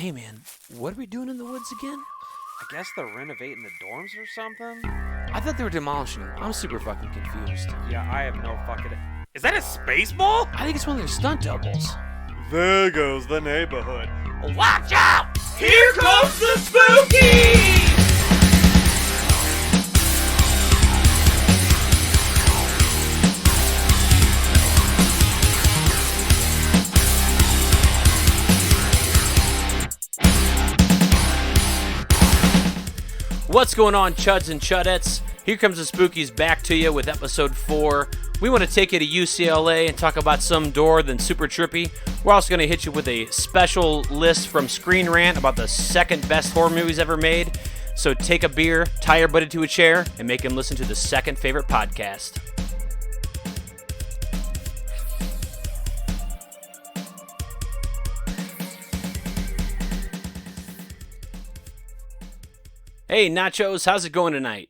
Hey man, what are we doing in the woods again? I guess they're renovating the dorms or something? I thought they were demolishing them. I'm super fucking confused. Yeah, I have no fucking... Is that a space ball? I think it's one of their stunt doubles. There goes the neighborhood. Watch out! Here comes the spooky! What's going on, chuds and chudettes? Here comes the Spookies back to you with episode 4. We want to take you to UCLA and talk about some door than super trippy. We're also going to hit you with a special list from Screen Rant about the second best horror movies ever made. So take a beer, tie your buddy to a chair, and make him listen to the second favorite podcast. Hey, Nachos, how's it going tonight?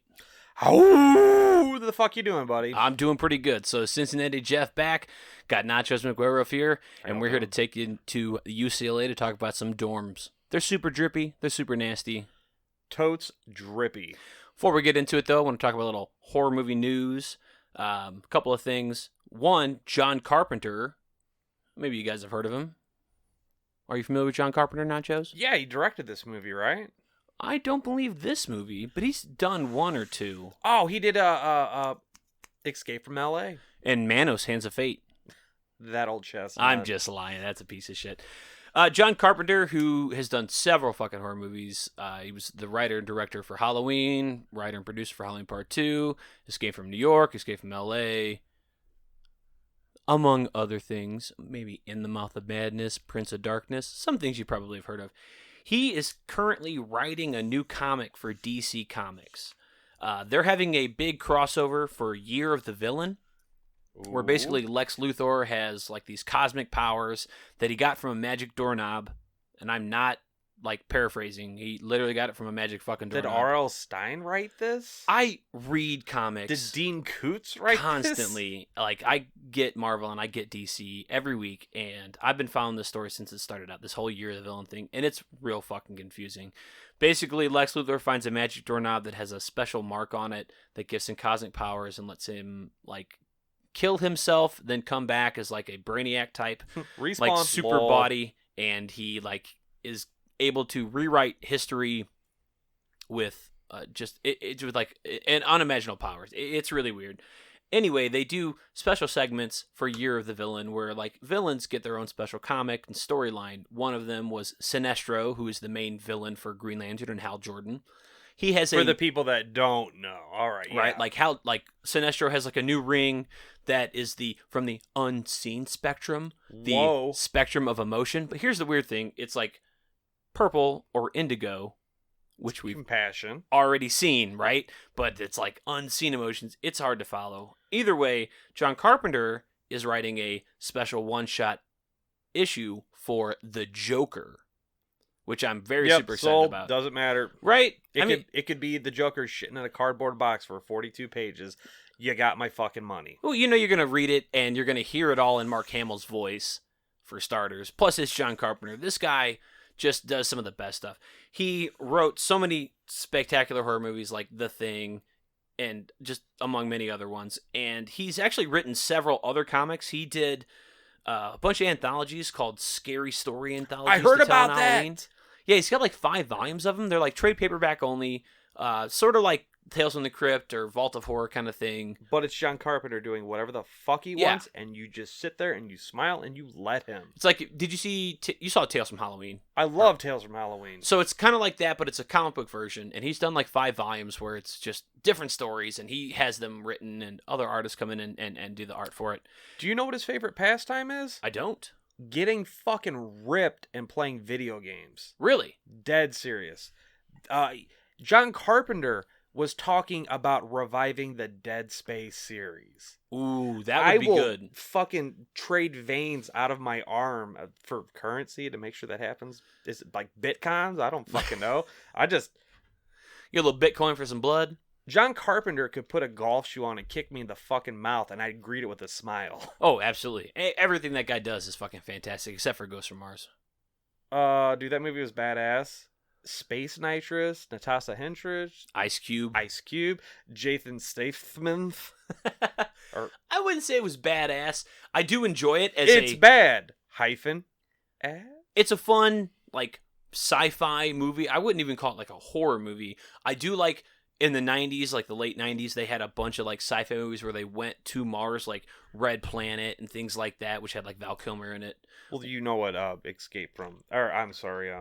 How the fuck you doing, buddy? I'm doing pretty good. So Cincinnati Jeff back, got Nachos McGuire here, and we're here to take you to UCLA to talk about some dorms. They're super drippy. They're super nasty. Totes drippy. Before we get into it, though, I want to talk about a little horror movie news. A couple of things. One, John Carpenter. Maybe you guys have heard of him. Are you familiar with John Carpenter, Nachos? Yeah, he directed this movie, right? I don't believe this movie, but he's done one or two. Oh, he did Escape from L.A. And Manos, Hands of Fate. That old chestnut. I'm just lying. That's a piece of shit. John Carpenter, who has done several fucking horror movies. He was the writer and director for Halloween, writer and producer for Halloween Part 2, Escape from New York, Escape from L.A., among other things. Maybe In the Mouth of Madness, Prince of Darkness. Some things you probably have heard of. He is currently writing a new comic for DC Comics. They're having a big crossover for Year of the Villain, where basically Lex Luthor has like these cosmic powers that he got from a magic doorknob, and I'm not like paraphrasing. He literally got it from a magic fucking doorknob. Did R.L. Stein write this? I read comics. Did Dean Koontz write constantly? This? Like, I get Marvel and I get DC every week, and I've been following this story since it started out, this whole Year of the Villain thing, and it's real fucking confusing. Basically, Lex Luthor finds a magic doorknob that has a special mark on it that gives him cosmic powers and lets him, like, kill himself, then come back as, like, a Brainiac type, like, super body, and he, like, is able to rewrite history with with like an unimaginable powers. It's really weird. Anyway, they do special segments for Year of the Villain where like villains get their own special comic and storyline. One of them was Sinestro, who is the main villain for Green Lantern and Hal Jordan. He has for the people that don't know. All right, yeah. Right, like how like Sinestro has like a new ring that is from the unseen spectrum, the spectrum of emotion. But here's the weird thing: it's like purple or indigo, which we've Compassion. already seen, right? But it's like unseen emotions. It's hard to follow. Either way, John Carpenter is writing a special one-shot issue for The Joker, which I'm very super excited about. Doesn't matter. Right? It could be the Joker shitting in a cardboard box for 42 pages. You got my fucking money. Well, you know you're going to read it, and you're going to hear it all in Mark Hamill's voice, for starters. Plus, it's John Carpenter. This guy just does some of the best stuff. He wrote so many spectacular horror movies like The Thing and just among many other ones. And he's actually written several other comics. He did a bunch of anthologies called Scary Story Anthologies. I heard about that. Yeah, he's got like 5 volumes of them. They're like trade paperback only, sort of like Tales from the Crypt or Vault of Horror kind of thing. But it's John Carpenter doing whatever the fuck he wants, and you just sit there and you smile and you let him. It's like, did you see, you saw Tales from Halloween? I love Tales from Halloween. So it's kind of like that, but it's a comic book version, and he's done like 5 volumes where it's just different stories, and he has them written, and other artists come in and do the art for it. Do you know what his favorite pastime is? I don't. Getting fucking ripped and playing video games. Really? Dead serious. John Carpenter was talking about reviving the Dead Space series. Ooh, that would be good. I will fucking trade veins out of my arm for currency to make sure that happens. Is it like Bitcoins? I don't fucking know. You get a little Bitcoin for some blood? John Carpenter could put a golf shoe on and kick me in the fucking mouth, and I'd greet it with a smile. Oh, absolutely. Everything that guy does is fucking fantastic, except for Ghost from Mars. Dude, that movie was badass. Space Nitrous, Natasha Henstridge, Ice Cube. Ice Cube, Jason Statham. I wouldn't say it was badass. I do enjoy it as It's bad. Hyphen. It's a fun, like, sci-fi movie. I wouldn't even call it like a horror movie. I do like in the 90s, like the late 90s, they had a bunch of like sci-fi movies where they went to Mars, like Red Planet and things like that, which had like Val Kilmer in it. Well, you know what Escape from, or I'm sorry,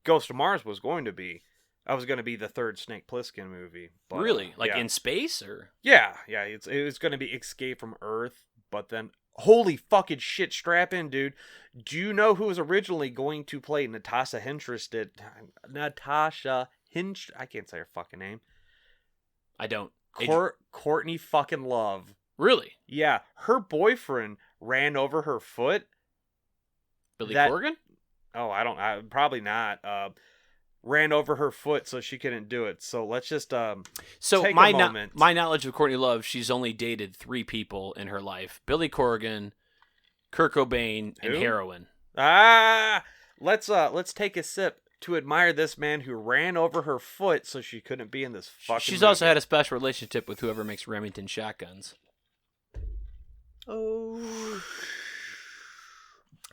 Ghost of Mars was going to be. I was going to be the third Snake Plissken movie. But, Really? Like yeah. in space or? Yeah. It was going to be Escape from Earth, but then holy fucking shit, strap in, dude. Do you know who was originally going to play Natasha Henstridge? I can't say her fucking name. I don't. Courtney fucking Love. Really? Yeah, her boyfriend ran over her foot. Billy Corgan? Oh, probably not. Ran over her foot so she couldn't do it. So let's just so take my a moment. My knowledge of Courtney Love, she's only dated 3 people in her life: Billy Corgan, Kurt Cobain, and Who? heroin. Let's take a sip to admire this man who ran over her foot so she couldn't be in this fucking She's movie. also had a special relationship with whoever makes Remington shotguns. Oh.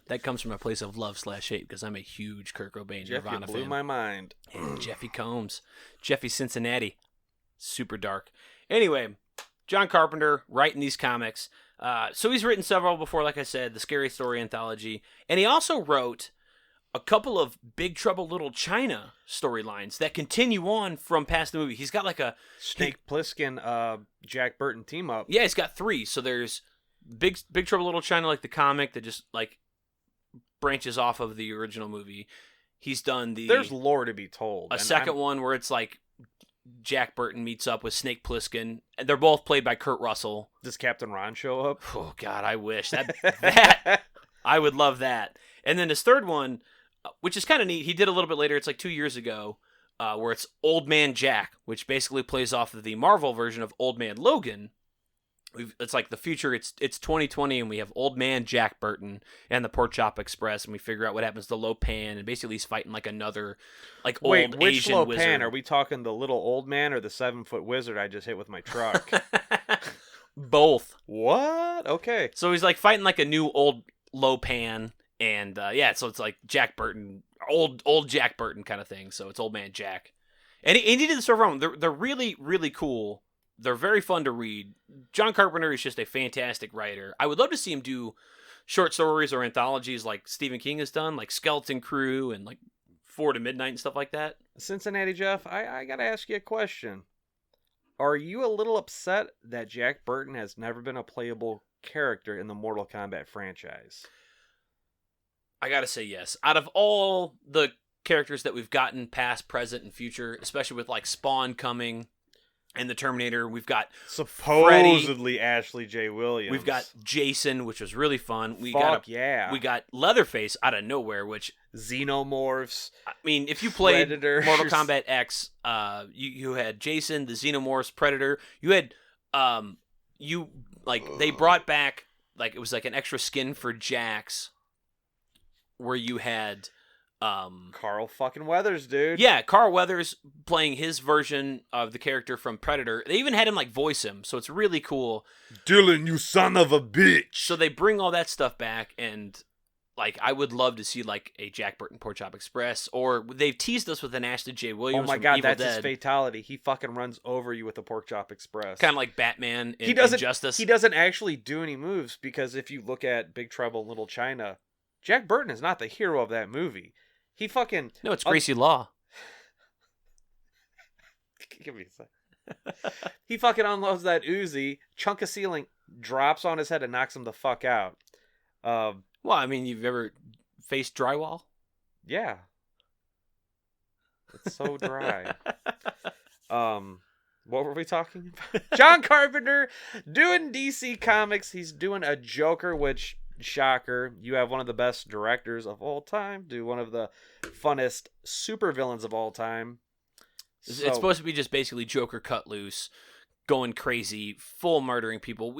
That comes from a place of love/hate because I'm a huge Kurt Cobain Jeff, Nirvana you blew fan. my mind. And Jeffy Combs. Jeffy Cincinnati. Super dark. Anyway, John Carpenter writing these comics. So he's written several before, like I said, the Scary Story anthology. And he also wrote a couple of Big Trouble Little China storylines that continue on from past the movie. He's got like a... Snake Plissken, Jack Burton team up. Yeah, he's got 3. So there's Big Trouble Little China, like the comic that just like branches off of the original movie. He's done There's lore to be told. A second one where it's like Jack Burton meets up with Snake Plissken, and they're both played by Kurt Russell. Does Captain Ron show up? Oh God, I wish that I would love that. And then his third one, which is kind of neat, he did a little bit later. It's like 2 years ago, where it's Old Man Jack, which basically plays off of the Marvel version of Old Man Logan. It's like the future. It's 2020, and we have Old Man Jack Burton and the Pork Chop Express, and we figure out what happens to Lopan, and basically he's fighting like another like old which Asian Lopan? wizard. Are we talking the little old man or the 7-foot wizard I just hit with my truck? Both. What? Okay. So he's like fighting like a new old Lopan, and so it's like Jack Burton, old Jack Burton kind of thing. So it's Old Man Jack, and he did this over. They're really really cool. They're very fun to read. John Carpenter is just a fantastic writer. I would love to see him do short stories or anthologies like Stephen King has done, like Skeleton Crew and like 4 to Midnight and stuff like that. Cincinnati Jeff, I gotta ask you a question. Are you a little upset that Jack Burton has never been a playable character in the Mortal Kombat franchise? I gotta say yes. Out of all the characters that we've gotten past, present, and future, especially with like Spawn coming and the Terminator, we've got supposedly Freddy, Ashley J. Williams. We've got Jason, which was really fun. We got Leatherface out of nowhere, which Xenomorphs. I mean, if you played Predators. Mortal Kombat X, you had Jason, the Xenomorphs, Predator. You had they brought back like it was like an extra skin for Jax, where you had Carl fucking Weathers, dude. Yeah, Carl Weathers playing his version of the character from Predator. They even had him like voice him, so it's really cool. Dylan, you son of a bitch. So they bring all that stuff back, and like I would love to see like a Jack Burton Pork Chop Express, or they've teased us with an Ashley J. Williams. Oh my god, Evil that's Dead. his fatality. He fucking runs over you with the Pork Chop Express. Kind of like Batman in Injustice. He doesn't actually do any moves, because if you look at Big Trouble in Little China, Jack Burton is not the hero of that movie. He fucking... No, it's Gracie Law. Give me a sec. He fucking unloads that Uzi, chunk of ceiling, drops on his head and knocks him the fuck out. Well, I mean, you've ever faced drywall? Yeah. It's so dry. What were we talking about? John Carpenter doing DC Comics. He's doing a Joker, which... shocker, you have one of the best directors of all time do one of the funnest supervillains of all time. It's supposed to be just basically Joker cut loose, going crazy, full murdering people.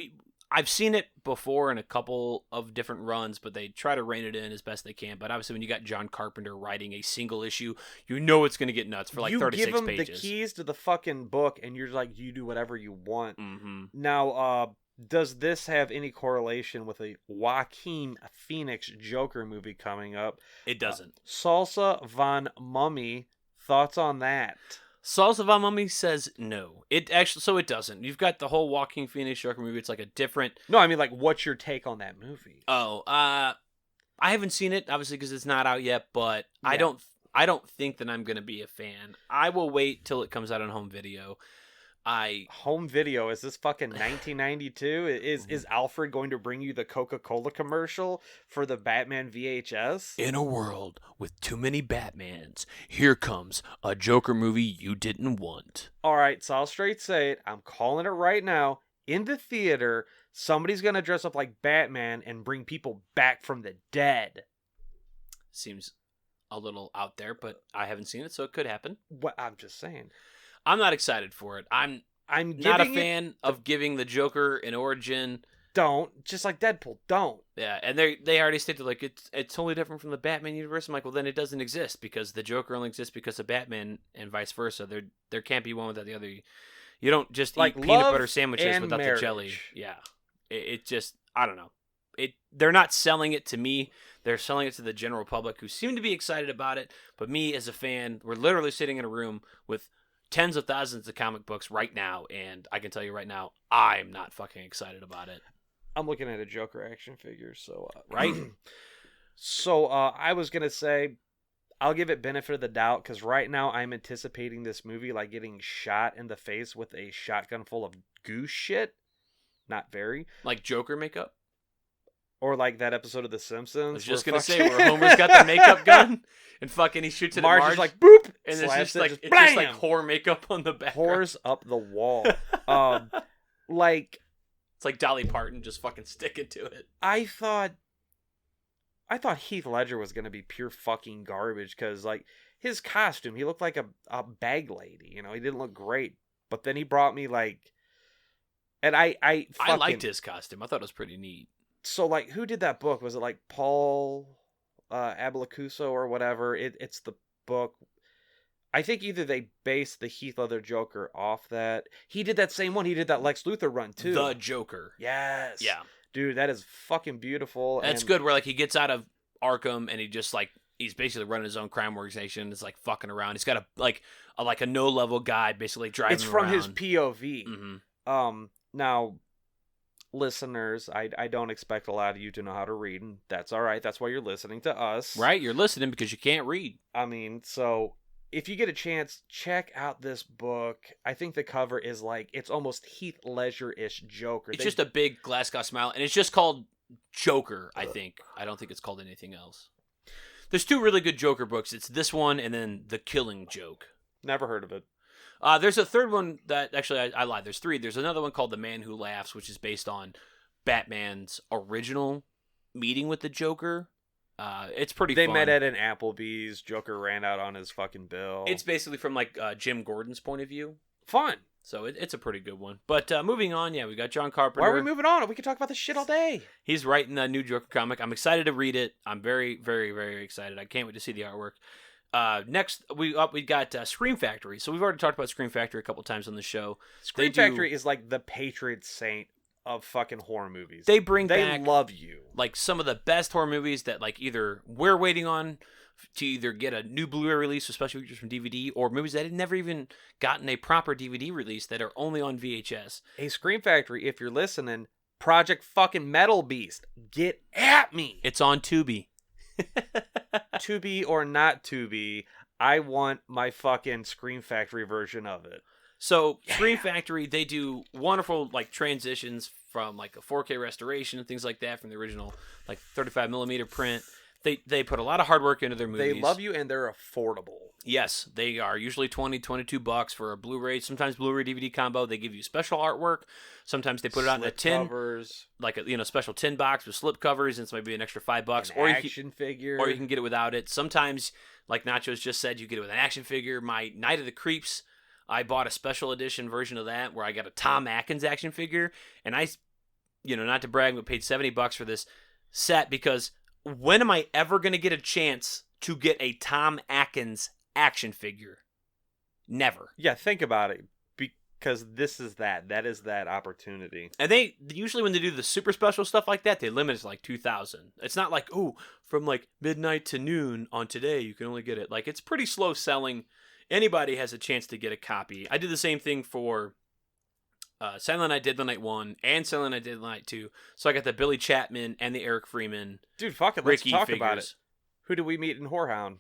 I've seen it before in a couple of different runs, but they try to rein it in as best they can. But obviously, when you got John Carpenter writing a single issue, you know it's going to get nuts for like you 36 give him pages. the keys to the fucking book, and you're like, you do whatever you want. Mm-hmm. Now, does this have any correlation with a Joaquin Phoenix Joker movie coming up? It doesn't. Salsa Von Mummy, thoughts on that? Salsa Von Mummy says no. It doesn't. You've got the whole Joaquin Phoenix Joker movie. It's like a different. No, I mean, like, what's your take on that movie? Oh, I haven't seen it obviously because it's not out yet, but Yeah. I don't think that I'm gonna be a fan. I will wait till it comes out on home video. Home video, is this fucking 1992? Is Alfred going to bring you the Coca-Cola commercial for the Batman VHS? In a world with too many Batmans, here comes a Joker movie you didn't want. All right, so I'll straight say it. I'm calling it right now. In the theater, somebody's going to dress up like Batman and bring people back from the dead. Seems a little out there, but I haven't seen it, so it could happen. What I'm just saying. I'm not excited for it. I'm not a fan of giving the Joker an origin. Don't, just like Deadpool, don't. Yeah, and they already stated like it's totally different from the Batman universe. I'm like, well, then it doesn't exist because the Joker only exists because of Batman and vice versa. There can't be one without the other. You don't just like eat peanut love butter sandwiches and without marriage. the jelly. Yeah, it just, I don't know. They're not selling it to me. They're selling it to the general public who seem to be excited about it. But me as a fan, we're literally sitting in a room with tens of thousands of comic books right now, and I can tell you right now, I'm not fucking excited about it. I'm looking at a Joker action figure, so Right? So I was gonna say, I'll give it benefit of the doubt because right now I'm anticipating this movie like getting shot in the face with a shotgun full of goose shit. Not very. Like Joker makeup? Or like that episode of The Simpsons. I was just gonna say where Homer's got the makeup gun and fucking he shoots it at Marge Marge. is like boop, and slaps it's just it, like blam! whore makeup on the back. Pours up the wall. Like It's like Dolly Parton just fucking sticking to it. I thought Heath Ledger was gonna be pure fucking garbage because like his costume, he looked like a bag lady. You know, he didn't look great. But then he brought me like, and I liked his costume. I thought it was pretty neat. So like, who did that book? Was it like Paul Abalacuso or whatever? It's the book. I think either they based the Heath Ledger Joker off that. He did that same one. He did that Lex Luthor run too. The Joker. Yes. Yeah. Dude, that is fucking beautiful. That's good. Where like he gets out of Arkham and he just like he's basically running his own crime organization. It's like fucking around. He's got a no level guy basically driving. It's from around. his POV. Mm-hmm. Now, listeners, I don't expect a lot of you to know how to read, and that's all right. That's why you're listening to us, Right? You're listening because you can't read. I mean, so if you get a chance, check out this book. I think the cover is like, it's almost Heath Ledger-ish Joker. It's just a big Glasgow smile, and it's just called Joker, I think. I don't think it's called anything else. There's two really good Joker books. It's this one and then The Killing Joke. Never heard of it. There's a third one that, actually, I lied. There's three. There's another one called The Man Who Laughs, which is based on Batman's original meeting with the Joker. It's pretty They fun. met at an Applebee's. Joker ran out on his fucking bill. It's basically from, like, Jim Gordon's point of view. fun. So it's a pretty good one. But moving on, yeah, we got John Carpenter. Why are we moving on? We can talk about this shit all day. He's writing a new Joker comic. I'm excited to read it. I'm very, very, very excited. I can't wait to see the artwork. Next, we got Scream Factory. So we've already talked about Scream Factory a couple times on the show. Scream Factory is like the patron saint of fucking horror movies. They bring They back love you. like some of the best horror movies that like either we're waiting on to either get a new Blu-ray release with special features from DVD, or movies that had never even gotten a proper DVD release that are only on VHS. Hey, Scream Factory, if you're listening, Project fucking Metal Beast, get at me. It's on Tubi. To be or not to be, I want my fucking Scream Factory version of it. So Scream Factory, they do wonderful like transitions from like a 4K restoration and things like that from the original like 35mm print. They put a lot of hard work into their movies. They love you and they're affordable. Yes, they are usually $22 for a Blu-ray, sometimes Blu-ray DVD combo. They give you special artwork. Sometimes they put it out in a tin, covers, like a special tin box with slip covers, and it's maybe an extra $5. an action figure, or you can get it without it. Sometimes, like Nachos just said, you get it with an action figure. My Night of the Creeps, I bought a special edition version of that where I got a Tom Atkins action figure, and I not to brag, but paid $70 for this set because when am I ever going to get a chance to get a Tom Atkins action figure? Never. Yeah, think about it. Because that is that opportunity. And they usually, when they do the super special stuff like that, they limit it to like 2,000. It's not like, oh, from like midnight to noon on today, you can only get it. Like, it's pretty slow selling. Anybody has a chance to get a copy. I did the same thing for Silent Night, Deadly Night 1 and Silent Night, Deadly Night 2. So I got the Billy Chapman and the Eric Freeman. Dude, fuck it. Let's Ricky talk figures. about it. Who did we meet in Whorehound?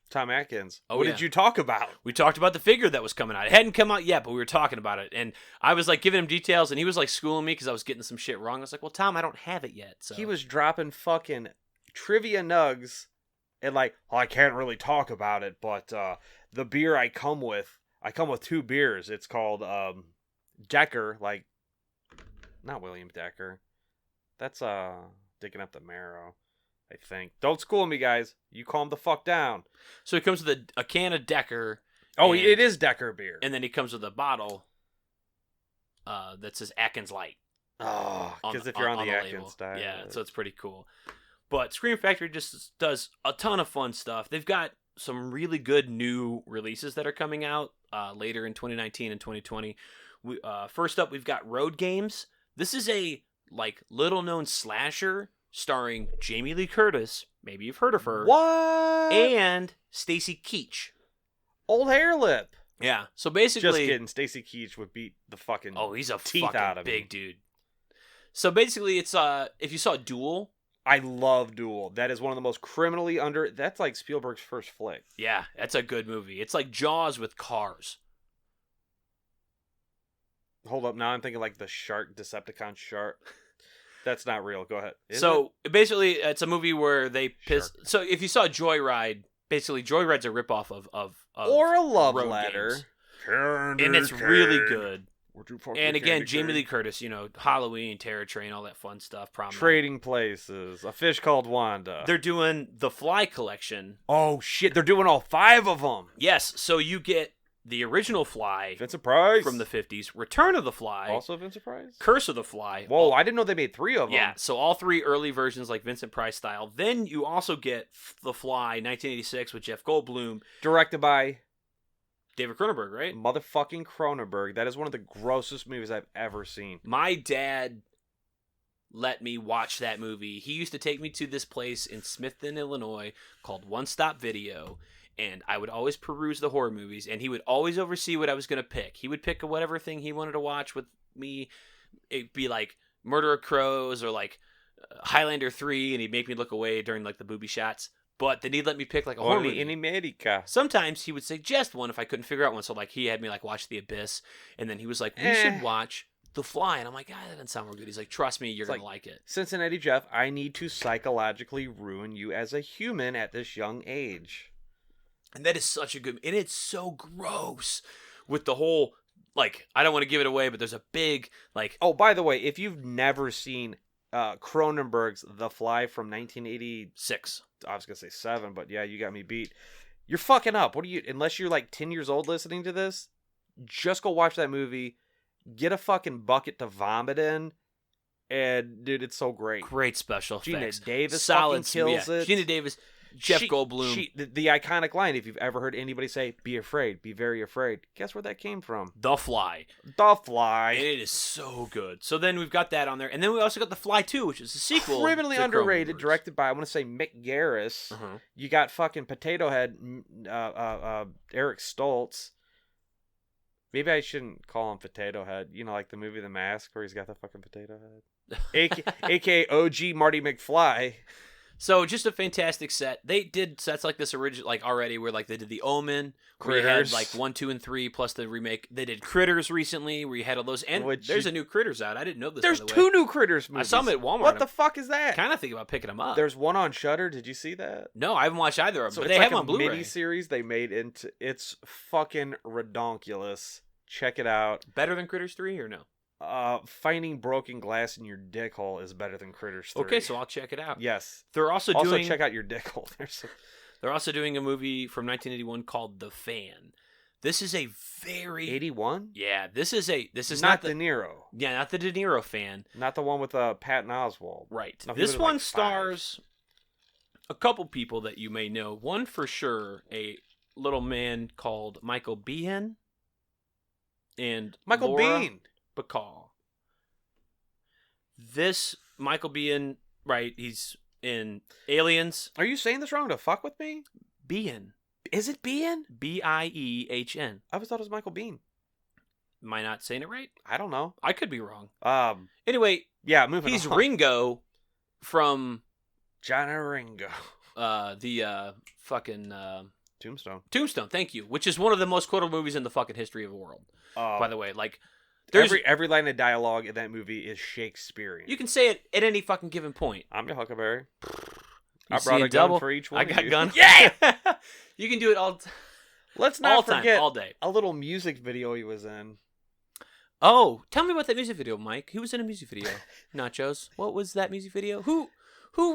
Tom Atkins. Oh, what yeah. did you talk about? We talked about the figure that was coming out. It hadn't come out yet, but we were talking about it. And I was like giving him details, and he was like schooling me because I was getting some shit wrong. I was like, well, Tom, I don't have it yet. So He was dropping fucking trivia nugs and like, oh, I can't really talk about it, but the beer I come with 2 beers. It's called Decker, like, not William Decker. That's digging up the marrow, I think. Don't school me, guys. You calm the fuck down. So he comes with a can of Decker. Oh, and- it is Decker beer. And then he comes with a bottle that says Atkins Light. Oh, because if you're on the label. Atkins diet. Yeah, so it's pretty cool. But Scream Factory just does a ton of fun stuff. They've got some really good new releases that are coming out later in 2019 and 2020. First up, we've got Road Games. This is a like little known slasher starring Jamie Lee Curtis. Maybe you've heard of her. What? And Stacy Keach. Old hair lip. Yeah. So Just basically, kidding. Stacy Keach would beat the fucking he's a teeth fucking out of big him. dude. So basically, it's if you saw Duel, I love Duel. That is one of the most criminally under. That's like Spielberg's first flick. yeah, that's a good movie. It's like Jaws with cars. Hold up, now I'm thinking like the shark, Decepticon shark. That's not real. Go ahead. Is So basically, it's a movie where they piss. Shark. So if you saw Joyride, basically Joyride's a ripoff of or a love Road letter. Games. And it's really good. Would you fuck And with again, Candy Jamie Cane? Lee Curtis, Halloween, Terror Train, all that fun stuff. Prom Night. Trading Places. A Fish Called Wanda. They're doing the Fly collection. Oh shit! They're doing all 5 of them. Yes, so you get the original Fly Vincent Price from the 50s, Return of the Fly, also Vincent Price. Curse of the Fly. Whoa! I didn't know they made 3 of them. Yeah, so all 3 early versions like Vincent Price style. Then you also get The Fly 1986 with Jeff Goldblum, Directed by David Cronenberg, right? motherfucking Cronenberg. That is one of the grossest movies I've ever seen. My dad let me watch that movie. He used to take me to this place in Smithton, Illinois called One Stop Video, and I would always peruse the horror movies, and he would always oversee what I was going to pick. He would pick whatever thing he wanted to watch with me. It'd be like Murder of Crows or like Highlander 3, and he'd make me look away during like the booby shots. But then he'd let me pick like a horror Only movie. in America. Sometimes he would suggest one if I couldn't figure out one. So like he had me like watch The Abyss, and then he was like, "We should watch The Fly," and I'm like, "Ah, that doesn't sound real good." He's like, "Trust me, you're It's gonna like it." Cincinnati Jeff, I need to psychologically ruin you as a human at this young age. And that is such a good, and it's so gross with the whole like. I don't want to give it away, but there's a big like. Oh, by the way, if you've never seen Cronenberg's The Fly from 1980, 6. I was gonna say 7, but yeah, you got me beat. You're fucking up. What are you? Unless you're like 10 years old listening to this, just go watch that movie. Get a fucking bucket to vomit in, and dude, it's so great. Great special Gina effects. Davis Solid fucking kills it. Gina Davis, Jeff Goldblum. The iconic line, if you've ever heard anybody say, "Be afraid, be very afraid." Guess where that came from? The Fly. The Fly. And it is so good. So then we've got that on there, and then we also got The Fly 2, which is a sequel. Criminally to underrated, Cronenberg's. directed by, I want to say, Mick Garris. Uh-huh. You got fucking Potato Head, Eric Stoltz. Maybe I shouldn't call him Potato Head. Like the movie The Mask, where he's got the fucking potato head. AKA OG Marty McFly. So just a fantastic set. They did sets like this original, like already, where like they did The Omen, where you had Critters. like 1, 2, and 3, plus the remake. They did Critters recently, where you had all those, and there's a new Critters out. I didn't know this. There's by the 2 way. new Critters movies. I saw them at Walmart. What the fuck is that? Kind of thinking about picking them up. There's one on Shudder. Did you see that? No, I haven't watched either of them, So but it's they like have them on Blu-ray. mini series they made into. It's fucking redonkulous. Check it out. Better than Critters 3 or no? Finding broken glass in your dick hole is better than Critters 3. Okay, so I'll check it out. yes. They're also Also doing. check out your dick hole. They're also doing a movie from 1981 called The Fan. This is a very 81? yeah. This is not De Niro. yeah, not the De Niro fan. Not the one with Patton Oswalt. Right. No, he This was one like 5. stars a couple people that you may know. One for sure, a little man called Michael Biehn and Michael Laura Biehn. Bacall. This Michael Biehn, right? He's in Aliens. Are you saying this wrong to fuck with me? Biehn. Is it Biehn? Biehn. I always thought it was Michael Biehn. Am I not saying it right? I don't know. I could be wrong. Anyway, yeah, he's on. Ringo from John Ringo. the fucking Tombstone. Tombstone. Thank you. Which is one of the most quotable movies in the fucking history of the world. By the way, like every line of dialogue in that movie is Shakespearean. You can say it at any fucking given point. I'm your Huckleberry. You I brought a double. gun for each one. I got you. gun. Yeah. You can do it all. Let's not all forget time, all day. a little music video he was in. Oh, tell me about that music video, Mike. Who was in a music video? Nachos. What was that music video? Who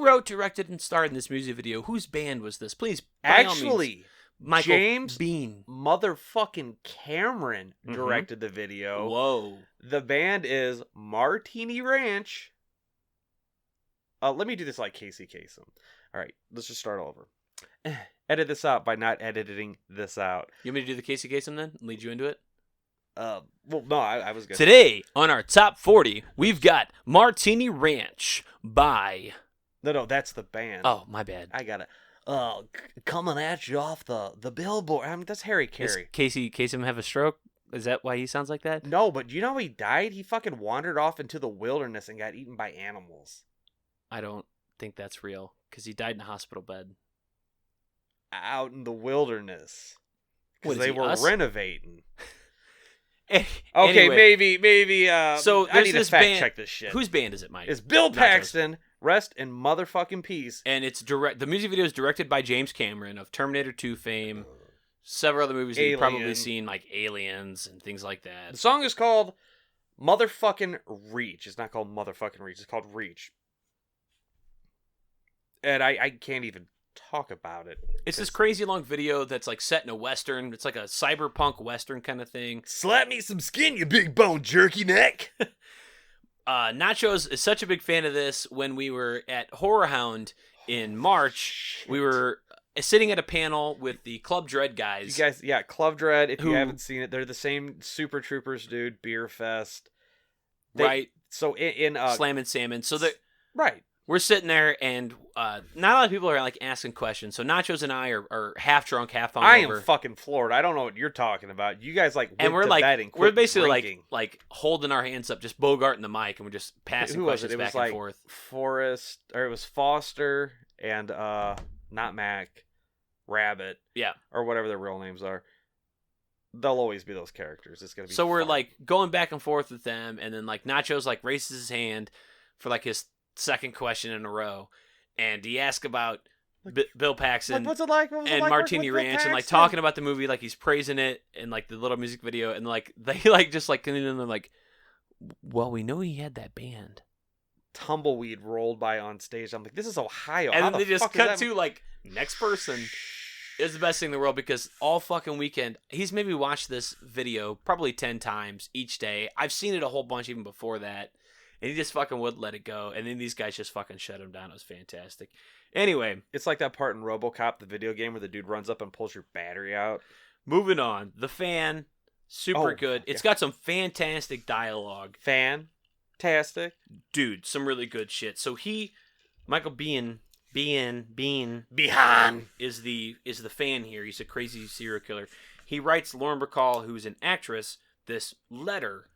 wrote, directed, and starred in this music video? Whose band was this? Please, by all means, Actually, Michael James Bean. Motherfucking Cameron directed the video. Whoa. The band is Martini Ranch. Let me do this like Casey Kasem. All right, let's just start over. Edit this out by not editing this out. You want me to do the Casey Kasem then? Lead you into it? Well, no, I was good. Today, on our top 40, we've got Martini Ranch by... No, that's the band. Oh, my bad. I got it. Coming at you off the billboard. I mean, that's Harry Does Carey. Casey Kasem have a stroke? Is that why he sounds like that? No, but you know how he died? He fucking wandered off into the wilderness and got eaten by animals. I don't think that's real, because he died in a hospital bed. Out in the wilderness. What Because is they he, were us? renovating. Okay, Okay, maybe. So I there's need to this fact band. check this shit. Whose band is it, Mike? It's Bill Nachos. Paxton. Rest in motherfucking peace. And it's the music video is directed by James Cameron of Terminator 2 fame, several other movies that you've probably Alien. seen, like Aliens and things like that. The song is called Motherfucking Reach. It's not called Motherfucking Reach. It's called Reach. And I can't even talk about it. It's this crazy long video that's like set in a western. It's like a cyberpunk western kind of thing. Slap me some skin, you big bone jerky neck. Nachos is such a big fan of this. When we were at Horror Hound in March, we were sitting at a panel with the Club Dread guys. You guys, yeah, Club Dread, if Who- you haven't seen it, they're the same Super Troopers dude, Beer Fest. Right. So in Slam and Salmon. So right. we're sitting there, and not a lot of people are like asking questions. So Nachos and I are half drunk, half hungover. I am fucking floored. I don't know what you're talking about. You guys like went and we're to like bed and we're quit basically drinking. like holding our hands up, just bogarting the mic, and we're just passing Who was questions it? It back was and like forth. Forrest, or it was Foster and not Mac, Rabbit, Yeah. or whatever their real names are. They'll always be those characters. It's gonna be So we're fun. like going back and forth with them, and then like Nachos like raises his hand for like his second question in a row, and he asks about Bill Paxton what's it like? What was it and like Martini working with Ranch, and like Paxton? talking about the movie, like he's praising it, and like the little music video, and like they like just like and then they're like, well, we know he had that band, Tumbleweed rolled by on stage. I'm like, this is Ohio. and How then the they just fuck is cut that- to like next person. It's the best thing in the world because all fucking weekend he's maybe watched this video probably 10 times each day. I've seen it a whole bunch even before that, and he just fucking wouldn't let it go. And then these guys just fucking shut him down. It was fantastic. Anyway, It's like that part in RoboCop, the video game, where the dude runs up and pulls your battery out. moving on. The Fan, super Oh, good. It's got some fantastic dialogue, Fantastic. dude. Some really good shit. So Michael Bean Behind. is the fan here. He's a crazy serial killer. He writes Lauren Bacall, who's an actress, this letter,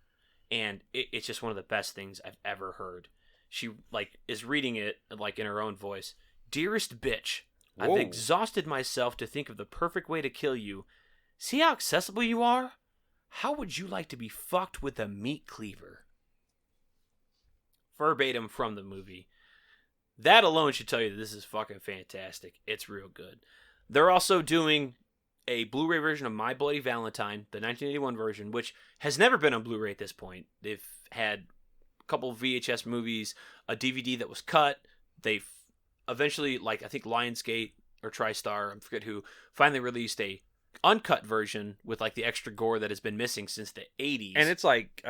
and it's just one of the best things I've ever heard. She like is reading it like in her own voice. Dearest bitch, Whoa. I've exhausted myself to think of the perfect way to kill you. See how accessible you are? How would you like to be fucked with a meat cleaver? Verbatim from the movie. That alone should tell you that this is fucking fantastic. It's real good. They're also doing a Blu-ray version of My Bloody Valentine, the 1981 version, which has never been on Blu-ray at this point. They've had a couple of VHS movies, a DVD that was cut. They've eventually, like I think Lionsgate or TriStar, I forget who, finally released a uncut version with like the extra gore that has been missing since the 80s. And it's like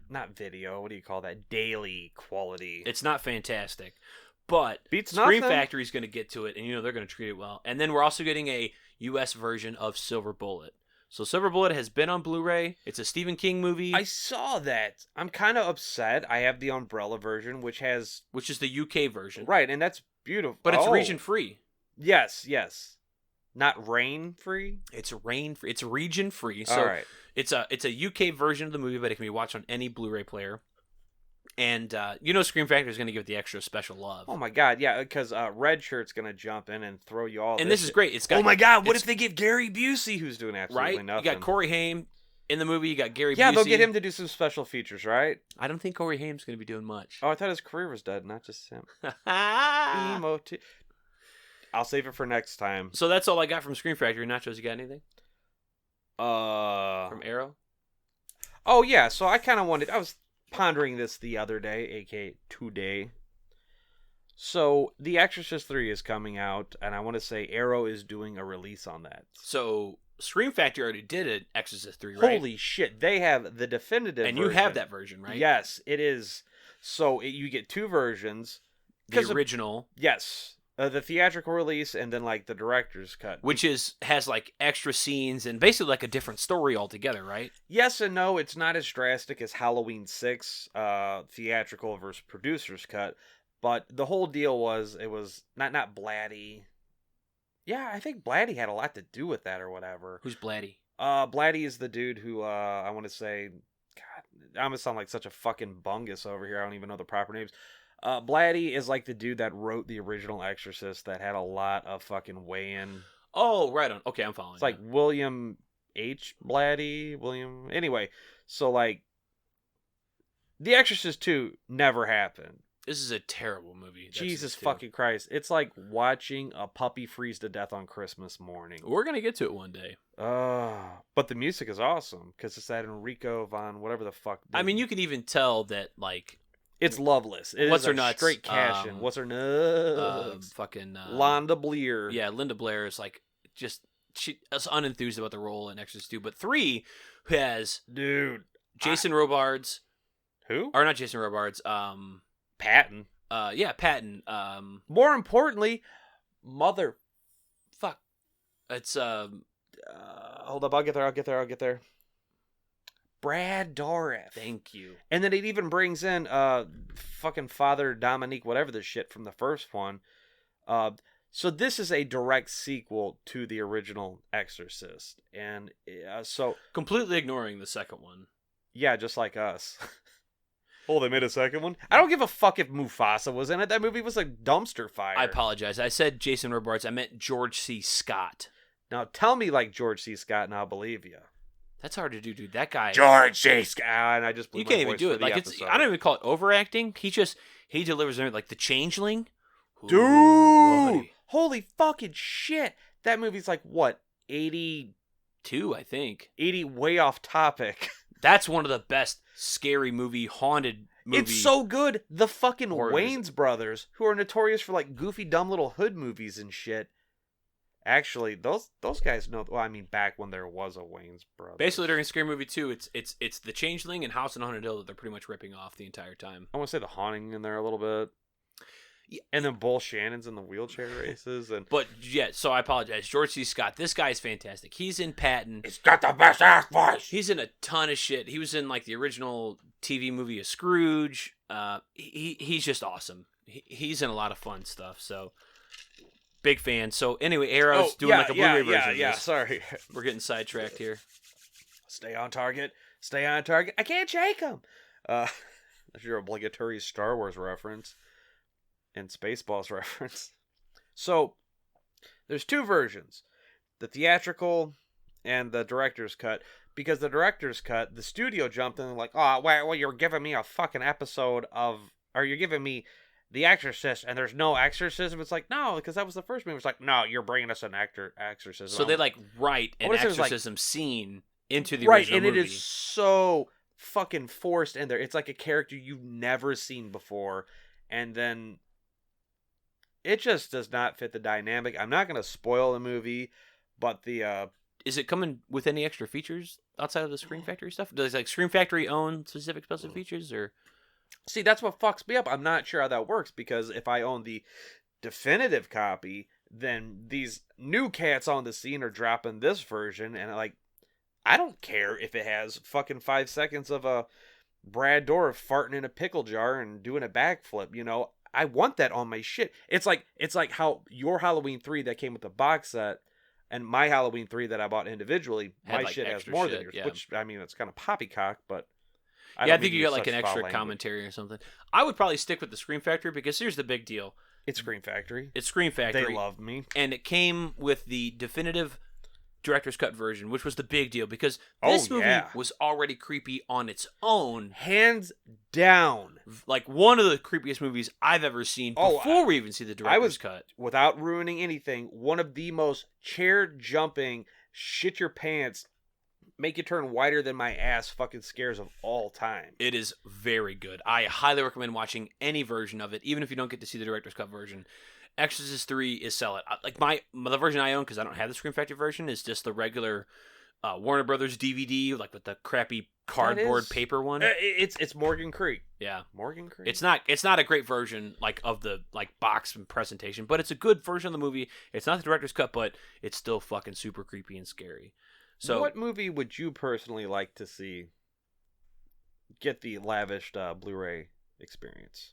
not video. What do you call that? Daily quality. It's not fantastic, but Beats Scream nothing. Factory's going to get to it, and they're going to treat it well. And then we're also getting a U.S. version of Silver Bullet. So Silver Bullet has been on Blu-ray. It's a Stephen King movie, I saw that. I'm kind of upset. I have the Umbrella version, which has which is the UK version, right, and that's beautiful. but it's Oh. region free. Yes, not rain free. It's rain free. It's region free. So All right. it's a UK version of the movie, but it can be watched on any Blu-ray player. And Scream Factory is going to give it the extra special love. Oh my god, yeah, because Red Shirt's gonna jump in and throw you all. And this is shit. great. It's got, Oh my god, what it's- if they give Gary Busey, who's doing absolutely right? nothing? You got Corey Haim in the movie. You got Gary. Yeah, Busey. they'll get him to do some special features, right? I don't think Corey Haim's going to be doing much. Oh, I thought his career was dead, not just him. Ah. Emo. I'll save it for next time. So that's all I got from Scream Factory. Nachos, you got anything From from Arrow? Oh yeah, so I kind of wanted. I was pondering this the other day, aka today. So The Exorcist 3 is coming out, and I want to say Arrow is doing a release on that. So Scream Factory already did an Exorcist 3, right? Holy shit, they have the definitive and version. you have that version, right? Yes, it is. So you get two versions. The 'Cause original, Yes, the theatrical release and then like the director's cut. which has like extra scenes and basically like a different story altogether, right? Yes and no, it's not as drastic as Halloween 6 theatrical versus producer's cut, but the whole deal was it was not Blatty. Yeah, I think Blatty had a lot to do with that or whatever. Who's Blatty? Blatty is the dude who I want to say, God, I'm gonna sound like such a fucking bungus over here. I don't even know the proper names. Blatty is like the dude that wrote the original Exorcist that had a lot of fucking weigh-in. Oh, right on. Okay, I'm following. It's like William H. Blatty. Anyway, so like The Exorcist 2 never happened. this is a terrible movie. Jesus Exorcist 2. fucking Christ. It's like watching a puppy freeze to death on Christmas morning. We're gonna get to it one day. But the music is awesome because it's that Enrico von whatever the fuck. I mean, you can even tell that like it's Loveless. It What's is Her a Nuts, straight cash in. What's her nuts? fucking Londa Blair. Yeah, Linda Blair is like just she is unenthused about the role in Exorcist 2, but 3 has Dude. Jason Robards, Who? or not Jason Robards, Patton. Patton, More importantly, mother. fuck, it's Hold up, I'll get there. Brad Dourif. thank you. And then it even brings in fucking Father Dominique, whatever the shit from the first one. So this is a direct sequel to the original Exorcist. And so, Completely ignoring the second one. yeah, just like us. Oh, they made a second one? I don't give a fuck if Mufasa was in it. That movie was a dumpster fire. I apologize. I said Jason Robards. I meant George C. Scott. Now tell me like George C. Scott and I'll believe you. That's hard to do, dude. That guy. George C. Scott. And I just blew You my can't even voice do for it. the Like it's. episode. I don't even call it overacting. He delivers everything. Like The Changeling. Ooh, Dude! buddy. Holy fucking shit. That movie's like, what, 80, 2, I think. 80 way off topic. That's one of the best scary haunted movie. It's so good. The fucking Horror Wayans brothers, who are notorious for like goofy, dumb little hood movies and shit. Actually, those guys know. Well, I mean, back when there was a Wayans brothers. Basically, during Scary Movie 2, it's The Changeling and House on Haunted Hill that they're pretty much ripping off the entire time. I want to say the haunting in there a little bit. Yeah. And then Bull Shannon's in the wheelchair races, and But yeah, so I apologize. George C. Scott, this guy's fantastic. He's in Patton. he's got the best ass voice. He's in a ton of shit. He was in like the original TV movie of Scrooge. He's just awesome. He's in a lot of fun stuff. So big fan. So anyway, Arrow's doing like a Blu-ray version. of this. Sorry. We're getting sidetracked here. Stay on target. Stay on target. I can't shake him. That's your obligatory Star Wars reference and Spaceballs reference. So, there's two versions. The theatrical and the director's cut. Because the director's cut, the studio jumped in and like, oh, well, you're giving me a fucking episode of... Or you're giving me The Exorcist and there's no exorcism. It's like, no, because that was the first movie. It's like, no, you're bringing us an exorcism. So they like write I an wanna say it was, like- exorcism scene into the right, original and movie. it is so fucking forced in there. It's like a character you've never seen before, and then it just does not fit the dynamic. I'm not going to spoil the movie, But the Is it coming with any extra features outside of the Scream Factory stuff? Does like Scream Factory own specific special features, or see, that's what fucks me up. I'm not sure how that works, because if I own the definitive copy, then these new cats on the scene are dropping this version, and like, I don't care if it has fucking 5 seconds of a Brad Dourif farting in a pickle jar and doing a backflip. I want that on my shit. It's like how your Halloween 3 that came with the box set and my Halloween 3 that I bought individually, Had, my like, shit has extra more shit, than yours. yeah. Which, I mean, it's kind of poppycock, but I don't think mean you to got like use an such foul extra language. commentary or something. I would probably stick with the Scream Factory because here's the big deal. It's Scream Factory. It's Scream Factory. They love me. And it came with the definitive director's cut version, which was the big deal because this movie was already creepy on its own. Hands down. Like one of the creepiest movies I've ever seen before we even see the director's cut. Without ruining anything, one of the most chair jumping, shit your pants, make you turn whiter than my ass fucking scares of all time. It is very good. I highly recommend watching any version of it, even if you don't get to see the director's cut version. Exorcist 3 is solid. Like the version I own, because I don't have the Scream Factory version, is just the regular Warner Brothers DVD, like with the crappy cardboard paper one. It's Morgan Creek. Yeah, Morgan Creek. It's not a great version like of the like box and presentation, but it's a good version of the movie. It's not the director's cut, but it's still fucking super creepy and scary. So, what movie would you personally like to see get the lavished Blu-ray experience?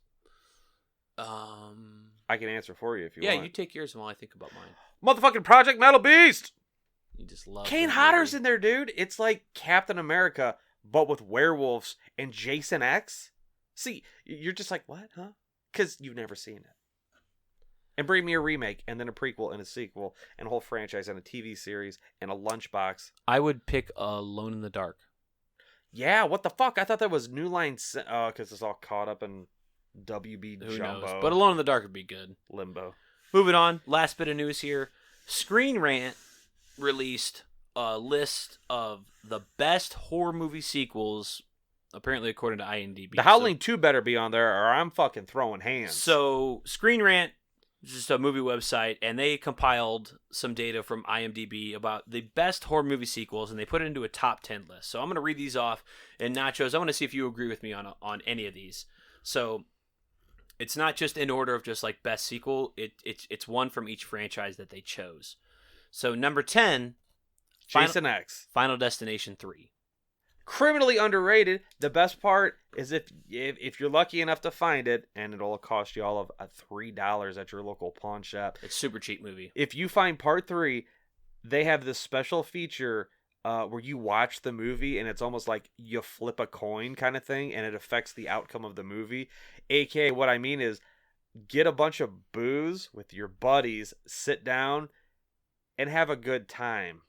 I can answer for you if you want. Yeah, you take yours while I think about mine. Motherfucking Project Metal Beast! You just love Kane Hodder's in there, dude. It's like Captain America, but with werewolves and Jason X. See, you're just like, what, huh? Because you've never seen it. And bring me a remake, and then a prequel, and a sequel, and a whole franchise, and a TV series, and a lunchbox. I would pick Alone in the Dark. Yeah, what the fuck? I thought that was New Line... because it's all caught up in WB Who Jumbo. knows? But Alone in the Dark would be good. Limbo. Moving on, last bit of news here. Screen Rant released a list of the best horror movie sequels, apparently according to IMDb. The Howling 2 better be on there, or I'm fucking throwing hands. So, Screen Rant is just a movie website, and they compiled some data from IMDb about the best horror movie sequels, and they put it into a top 10 list. So I'm going to read these off, and Nachos, I want to see if you agree with me on any of these. So, it's not just in order of just like best sequel. It's one from each franchise that they chose. So number 10, Jason X. Final Destination 3. Criminally underrated. The best part is if you're lucky enough to find it, and it'll cost you all of $3 at your local pawn shop. It's a super cheap movie. If you find part 3, they have this special feature where you watch the movie and it's almost like you flip a coin kind of thing, and it affects the outcome of the movie. AKA, what I mean is, get a bunch of booze with your buddies, sit down, and have a good time.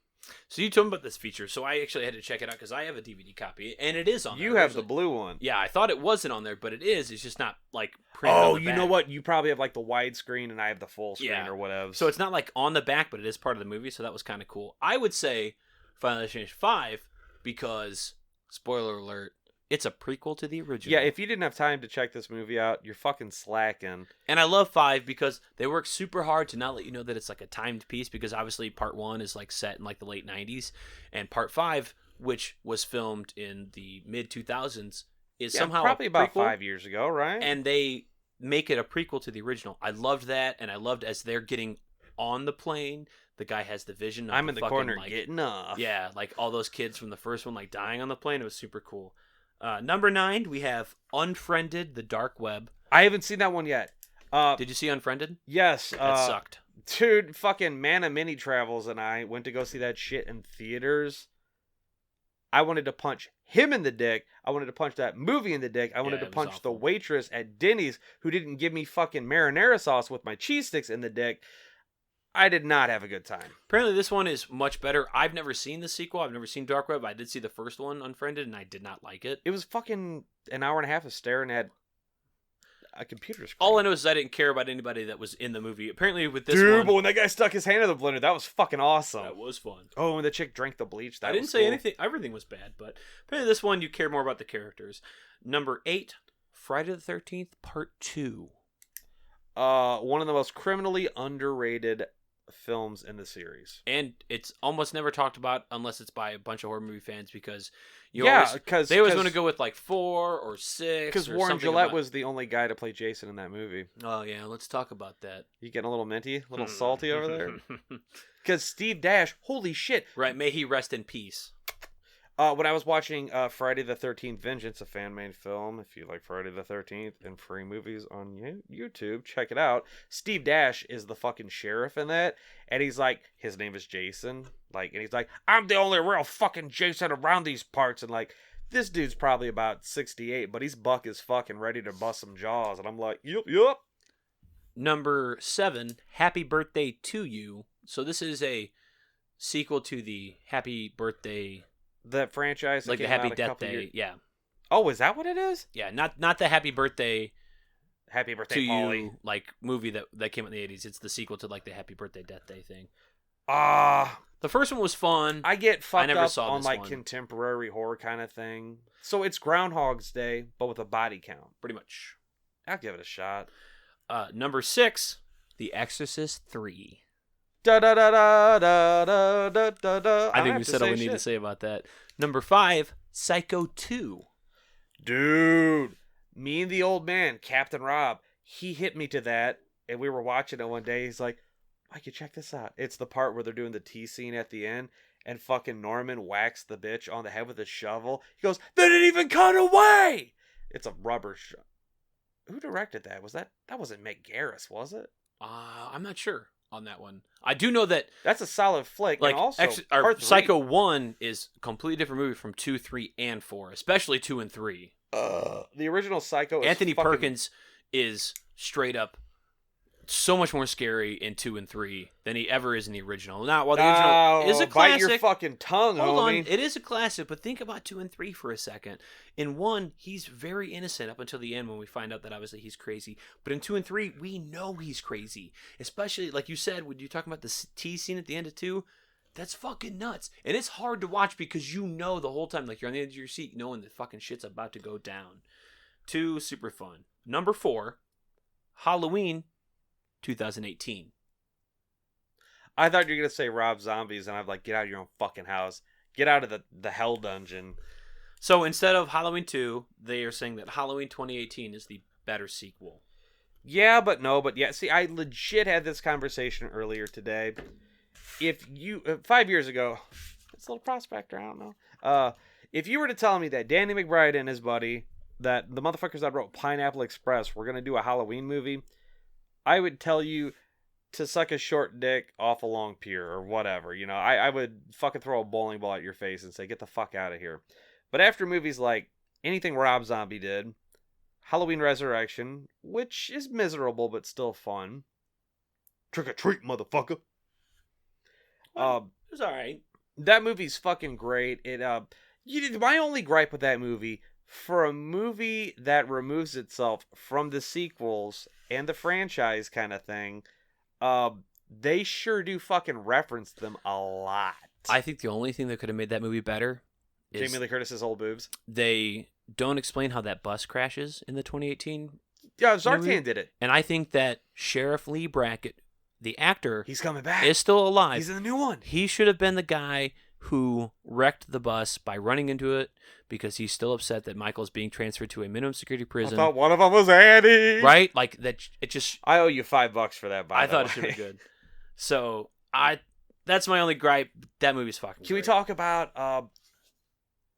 So you told me about this feature, so I actually had to check it out because I have a DVD copy, and it is on there. You have the blue one. Yeah, I thought it wasn't on there, but it is. It's just not like printed on the back. You know what? You probably have like the widescreen, and I have the full screen or whatever. So it's not like on the back, but it is part of the movie, so that was kind of cool. I would say Final Destination 5 because, spoiler alert, it's a prequel to the original. Yeah, if you didn't have time to check this movie out, you're fucking slacking. And I love 5 because they work super hard to not let you know that it's like a timed piece, because obviously part 1 is like set in like the late 90s, and part 5, which was filmed in the mid 2000s, is somehow probably about prequel, 5 years ago, right? and they make it a prequel to the original. I loved that, and I loved as they're getting on the plane, the guy has the vision of I'm in the fucking, corner like, getting off. yeah, like all those kids from the first one like dying on the plane. It was super cool. Number 9, we have Unfriended, The Dark Web. I haven't seen that one yet. Did you see Unfriended? Yes. That sucked. Dude, fucking Mana Mini Travels and I went to go see that shit in theaters. I wanted to punch him in the dick. I wanted to punch that movie in the dick. I wanted to punch the waitress at Denny's who didn't give me fucking marinara sauce with my cheese sticks in the dick. I did not have a good time. Apparently this one is much better. I've never seen the sequel. I've never seen Dark Web. I did see the first one, Unfriended, and I did not like it. It was fucking an hour and a half of staring at a computer screen. All I know is I didn't care about anybody that was in the movie. Apparently with this Dude, one... but when that guy stuck his hand in the blender, that was fucking awesome. That was fun. Oh, when the chick drank the bleach, that I didn't was say cool. anything. Everything was bad, but apparently this one you care more about the characters. Number 8, Friday the 13th, Part 2. One of the most criminally underrated films in the series. And it's almost never talked about unless it's by a bunch of horror movie fans because they always want to go with like 4 or 6. Because Warren Gillette was the only guy to play Jason in that movie. Oh yeah, let's talk about that. You getting a little minty, a little salty over there? Because Steve Dash, holy shit! Right, may he rest in peace. When I was watching Friday the 13th Vengeance, a fan-made film, if you like Friday the 13th and free movies on YouTube, check it out. Steve Dash is the fucking sheriff in that, and he's like, his name is Jason, and he's like, I'm the only real fucking Jason around these parts, and like, this dude's probably about 68, but he's buck as fucking ready to bust some jaws, and I'm like, yup. Number 7, Happy Birthday to You. So this is a sequel to the Happy Birthday... The franchise, like the Happy Death Day, yeah. Oh, is that what it is? Yeah, not the Happy Birthday to Polly. You like movie that came out in the 80s. It's the sequel to like the Happy Birthday Death Day thing. The first one was fun. I get fucked up on like contemporary horror kind of thing. So it's Groundhog's Day, but with a body count. Pretty much. I'll give it a shot. Number 6, The Exorcist 3. Da da da da da da da da. I think we said all we need to say about that. Number 5, Psycho 2. Dude, me and the old man, Captain Rob, he hit me to that, and we were watching it one day. He's like, Mikey, check this out. It's the part where they're doing the tea scene at the end, and fucking Norman whacks the bitch on the head with a shovel. He goes, they didn't even cut away! It's a rubber shot. Who directed that? That wasn't Mick Garris, was it? I'm not sure on that one. I do know that that's a solid flick. Like, and also, Psycho 1 is a completely different movie from 2, 3, and 4, especially 2 and 3. The original Psycho. Anthony Perkins is straight up so much more scary in 2 and 3 than he ever is in the original. Now, while the original is a classic, bite your fucking tongue, hold homie. on, it is a classic, but think about 2 and 3 for a second. In 1, he's very innocent up until the end when we find out that obviously he's crazy. But in 2 and 3, we know he's crazy. Especially, like you said, when you're talking about the tea scene at the end of 2, that's fucking nuts. And it's hard to watch because you know the whole time, like you're on the edge of your seat knowing that fucking shit's about to go down. 2, super fun. Number 4, Halloween 2018. I thought you were going to say Rob Zombies, and I'm like, get out of your own fucking house. Get out of the hell dungeon. So instead of Halloween 2, they are saying that Halloween 2018 is the better sequel. Yeah, but no, but yeah. See, I legit had this conversation earlier today. If you, 5 years ago, it's a little prospector, I don't know. If you were to tell me that Danny McBride and his buddy, that the motherfuckers that wrote Pineapple Express were going to do a Halloween movie, I would tell you to suck a short dick off a long pier or whatever. You know, I would fucking throw a bowling ball at your face and say, get the fuck out of here. But after movies like anything Rob Zombie did, Halloween Resurrection, which is miserable but still fun. Trick or treat, motherfucker. It was alright. That movie's fucking great. My only gripe with that movie, for a movie that removes itself from the sequels and the franchise kind of thing, they sure do fucking reference them a lot. I think the only thing that could have made that movie better is Jamie Lee Curtis's old boobs. They don't explain how that bus crashes in the 2018. Yeah, Zartan did it. And I think that Sheriff Lee Brackett, the actor, he's coming back. Is still alive. He's in the new one. He should have been the guy who wrecked the bus by running into it because he's still upset that Michael's being transferred to a minimum security prison. I thought one of them was Andy. Right? Like that. It just. I owe you $5 for that. I thought it should be good. So that's my only gripe. That movie's fucking. Can great. we talk about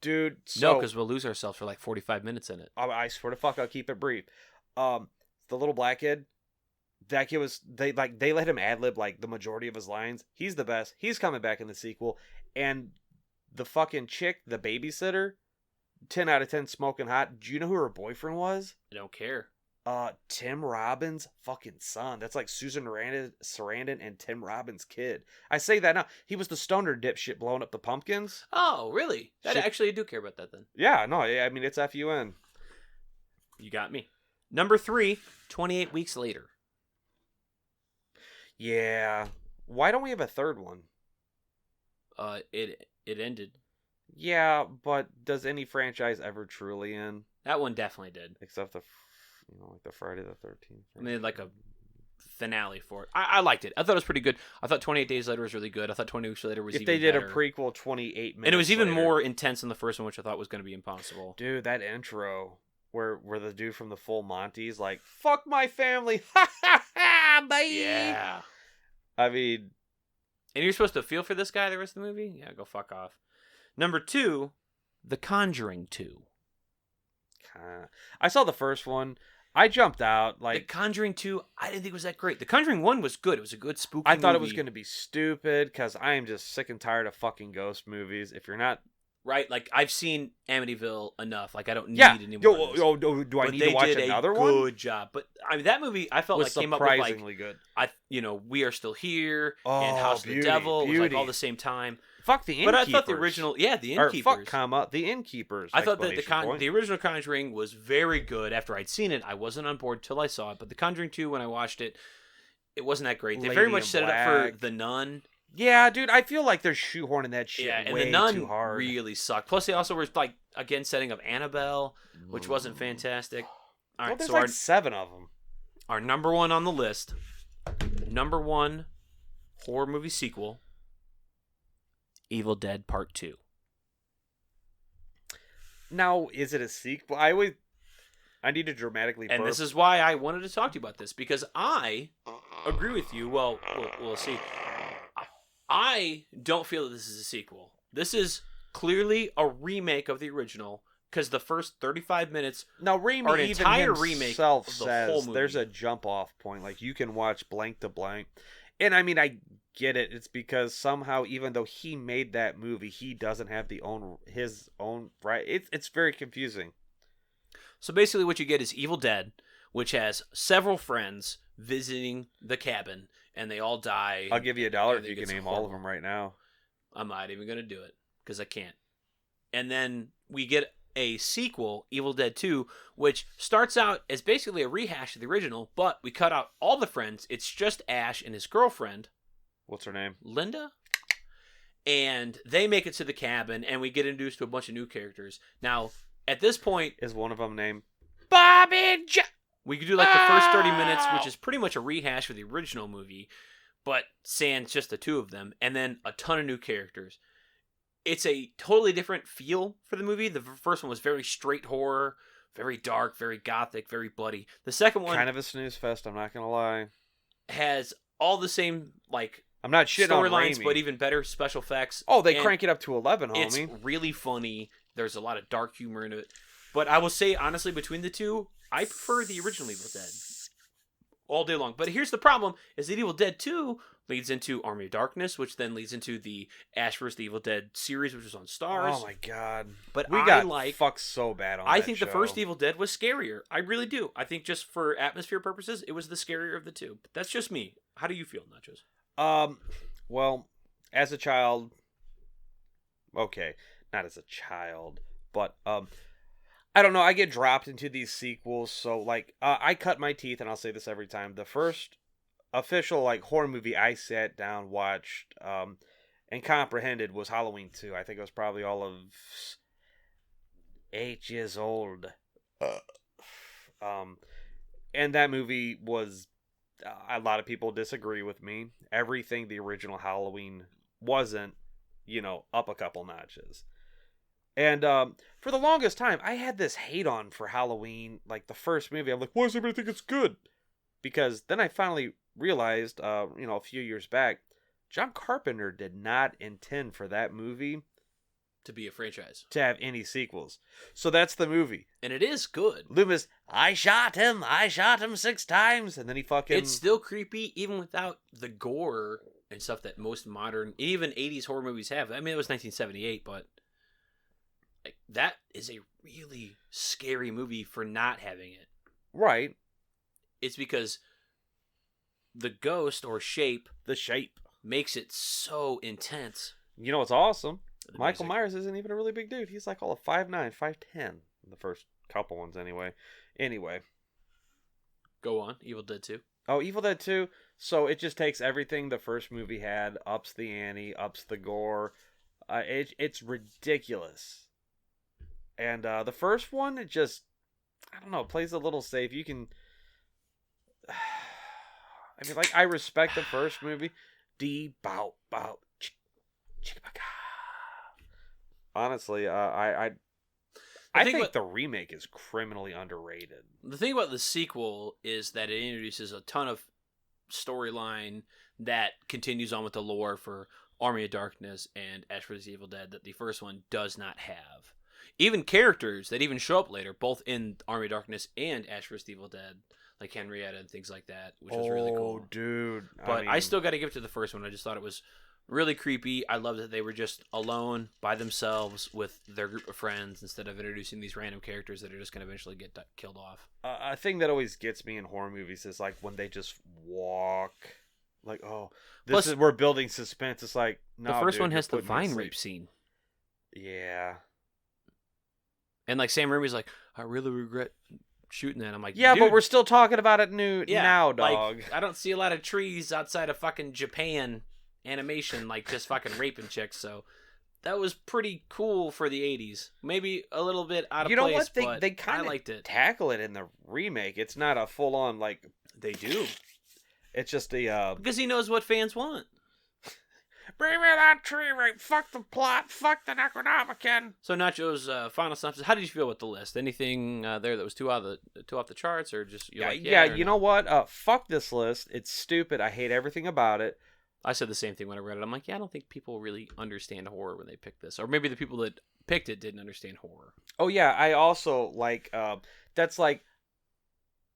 dude? No, because we'll lose ourselves for like 45 minutes in it. I swear to fuck, I'll keep it brief. The little black kid. That kid was they let him ad lib like the majority of his lines. He's the best. He's coming back in the sequel. And the fucking chick, the babysitter, 10 out of 10 smoking hot. Do you know who her boyfriend was? I don't care. Tim Robbins' fucking son. That's like Susan Sarandon and Tim Robbins' kid. I say that now. He was the stoner dipshit blowing up the pumpkins. Oh, really? Actually, I do care about that then. Yeah, no, I mean, it's FUN. You got me. Number 3, 28 Weeks Later. Yeah. Why don't we have a third one? It ended. Yeah, but does any franchise ever truly end? That one definitely did. Except like the Friday the 13th. I mean, like finale for it. I liked it. I thought it was pretty good. I thought 28 Days Later was really good. I thought 20 Weeks Later was if even they did better. a prequel 28 minutes And it was even later. more intense than the first one, which I thought was going to be impossible. Dude, that intro where the dude from the Full Monty's like, fuck my family. Ha ha ha, bye. Yeah. I mean, And you're supposed to feel for this guy the rest of the movie? Yeah, go fuck off. Number 2, The Conjuring 2. I saw the first one. I jumped out. The Like, Conjuring 2, I didn't think it was that great. The Conjuring 1 was good. It was a good spooky I thought it was movie. going to be stupid because I am just sick and tired of fucking ghost movies. If you're not, Right? Like, I've seen Amityville enough. Like, I don't need yeah, any more. of those. do I But need they to watch did another a one? good job. But I mean, that movie I felt Was like came up with like surprisingly good. We Are Still Here Oh, and House of beauty, the Devil. It was like beauty. all the same time. Fuck the But Innkeepers. I thought the original, the Or Innkeepers. fuck, comma, the Innkeepers. I thought that exclamation point. the original Conjuring was very good. After I'd seen it, I wasn't on board till I saw it. But the Conjuring 2, when I watched it, it wasn't that great. They very Lady much in set it up for Black. The Nun. Yeah, dude, I feel like they're shoehorning that shit Yeah, and way The Nun too hard. really sucked. Plus, they also were like again setting up Annabelle, which wasn't fantastic. All Well, right, there's so like 7 of them. our number 1 on the list, number 1 horror movie sequel, Evil Dead Part 2. Now, is it a sequel? I need to dramatically burp. And this is why I wanted to talk to you about this, because I agree with you. Well, we'll see. I don't feel that this is a sequel. This is clearly a remake of the original, because the first 35 minutes Now, Raimi or an even entire remake himself of the whole says movie. there's a jump off point. Like, you can watch blank to blank. And I mean, I get it. It's because somehow, even though he made that movie, he doesn't have his own right. It's very confusing. So basically what you get is Evil Dead, which has several friends visiting the cabin, and they all die. I'll give you $1 I if you think can it's name all of horrible. them right now. I'm not even going to do it, because I can't. And then we get a sequel, Evil Dead 2, which starts out as basically a rehash of the original, but we cut out all the friends. It's just Ash and his girlfriend, What's her name? Linda, and they make it to the cabin, and we get introduced to a bunch of new characters. Now, at this point, Is one of them named Bobby we could do like the first 30 minutes, which is pretty much a rehash of the original movie, but sans just the two of them, and then a ton of new characters. It's a totally different feel for the movie. The first one was very straight horror, very dark, very gothic, very bloody. The second one kind of a snooze fest? I'm not gonna lie. has all the same like I'm not shitting on storylines, Raimi. but even better special effects. Oh, they And crank it up to 11, It's homie. really funny. There's a lot of dark humor in it. But I will say, honestly, between the two, I prefer the original Evil Dead all day long. But here's the problem, is that Evil Dead 2 leads into Army of Darkness, which then leads into the Ash vs. the Evil Dead series, which was on Stars. Oh my god. But We I got like... fucked so bad on I that think show. the first Evil Dead was scarier. I really do. I think just for atmosphere purposes, it was the scarier of the two. But that's just me. How do you feel, Nachos? Well, as a child, okay, not as a child, but I don't know. I get dropped into these sequels, so like I cut my teeth, and I'll say this every time. The first official like horror movie I sat down, watched, and comprehended was Halloween 2. I think I was probably all of 8 years old. And that movie was, a lot of people disagree with me. Everything the original Halloween wasn't, up a couple notches. And for the longest time, I had this hate on for Halloween, like the first movie. I'm like, why does everybody think it's good? Because then I finally realized, a few years back, John Carpenter did not intend for that movie To be a franchise. to have any sequels. So that's the movie. And it is good. Loomis, I shot him 6 times, and then he fucking... It's still creepy, even without the gore and stuff that most modern, even 80s horror movies have. I mean, it was 1978, but like, that is a really scary movie for not having it. Right. It's because the ghost or shape The Shape. makes it so intense. You know what's awesome? The Michael music. Myers isn't even a really big dude. He's like all of 5'9", 5'10", the first couple ones anyway. Anyway. Go on, Evil Dead 2. Oh, Evil Dead 2. So it just takes everything the first movie had, ups the ante, ups the gore. It's ridiculous. And the first one, it just, I don't know, plays a little safe. You can... I mean, like, I respect the first movie. Bow bow chicka. Honestly, I think the remake is criminally underrated. The thing about the sequel is that it introduces a ton of storyline that continues on with the lore for Army of Darkness and Ash vs. Evil Dead that the first one does not have. Even characters that even show up later, both in Army of Darkness and Ash vs. Evil Dead, like Henrietta and things like that, which was really cool. Oh, dude. But I still got to give it to the first one. I just thought it was really creepy. I love that they were just alone by themselves with their group of friends instead of introducing these random characters that are just going to eventually get killed off. A thing that always gets me in horror movies is like when they just walk. Like, oh, we're building suspense. It's like, no, the first dude, one has the putting me vine to rape sleep. scene. Yeah. And like Sam Raimi's like, I really regret shooting that. I'm like, yeah, dude, but we're still talking about it now, dog. Like, I don't see a lot of trees outside of fucking Japan animation, like just fucking raping chicks. So that was pretty cool for the 80s. Maybe a little bit out of place, you know what? but They kind I of liked it. tackle it in the remake. It's not a full on like. They do. It's just the Because he knows what fans want. bring me that tree rape. Fuck the plot. Fuck the Necronomicon. So Nacho's final synopsis. How did you feel with the list? Anything there that was too off the charts, or just Yeah, or you no? know what? Fuck this list. It's stupid. I hate everything about it. I said the same thing when I read it. I'm like, yeah, I don't think people really understand horror when they pick this, or maybe the people that picked it didn't understand horror. Oh yeah, I also like that's like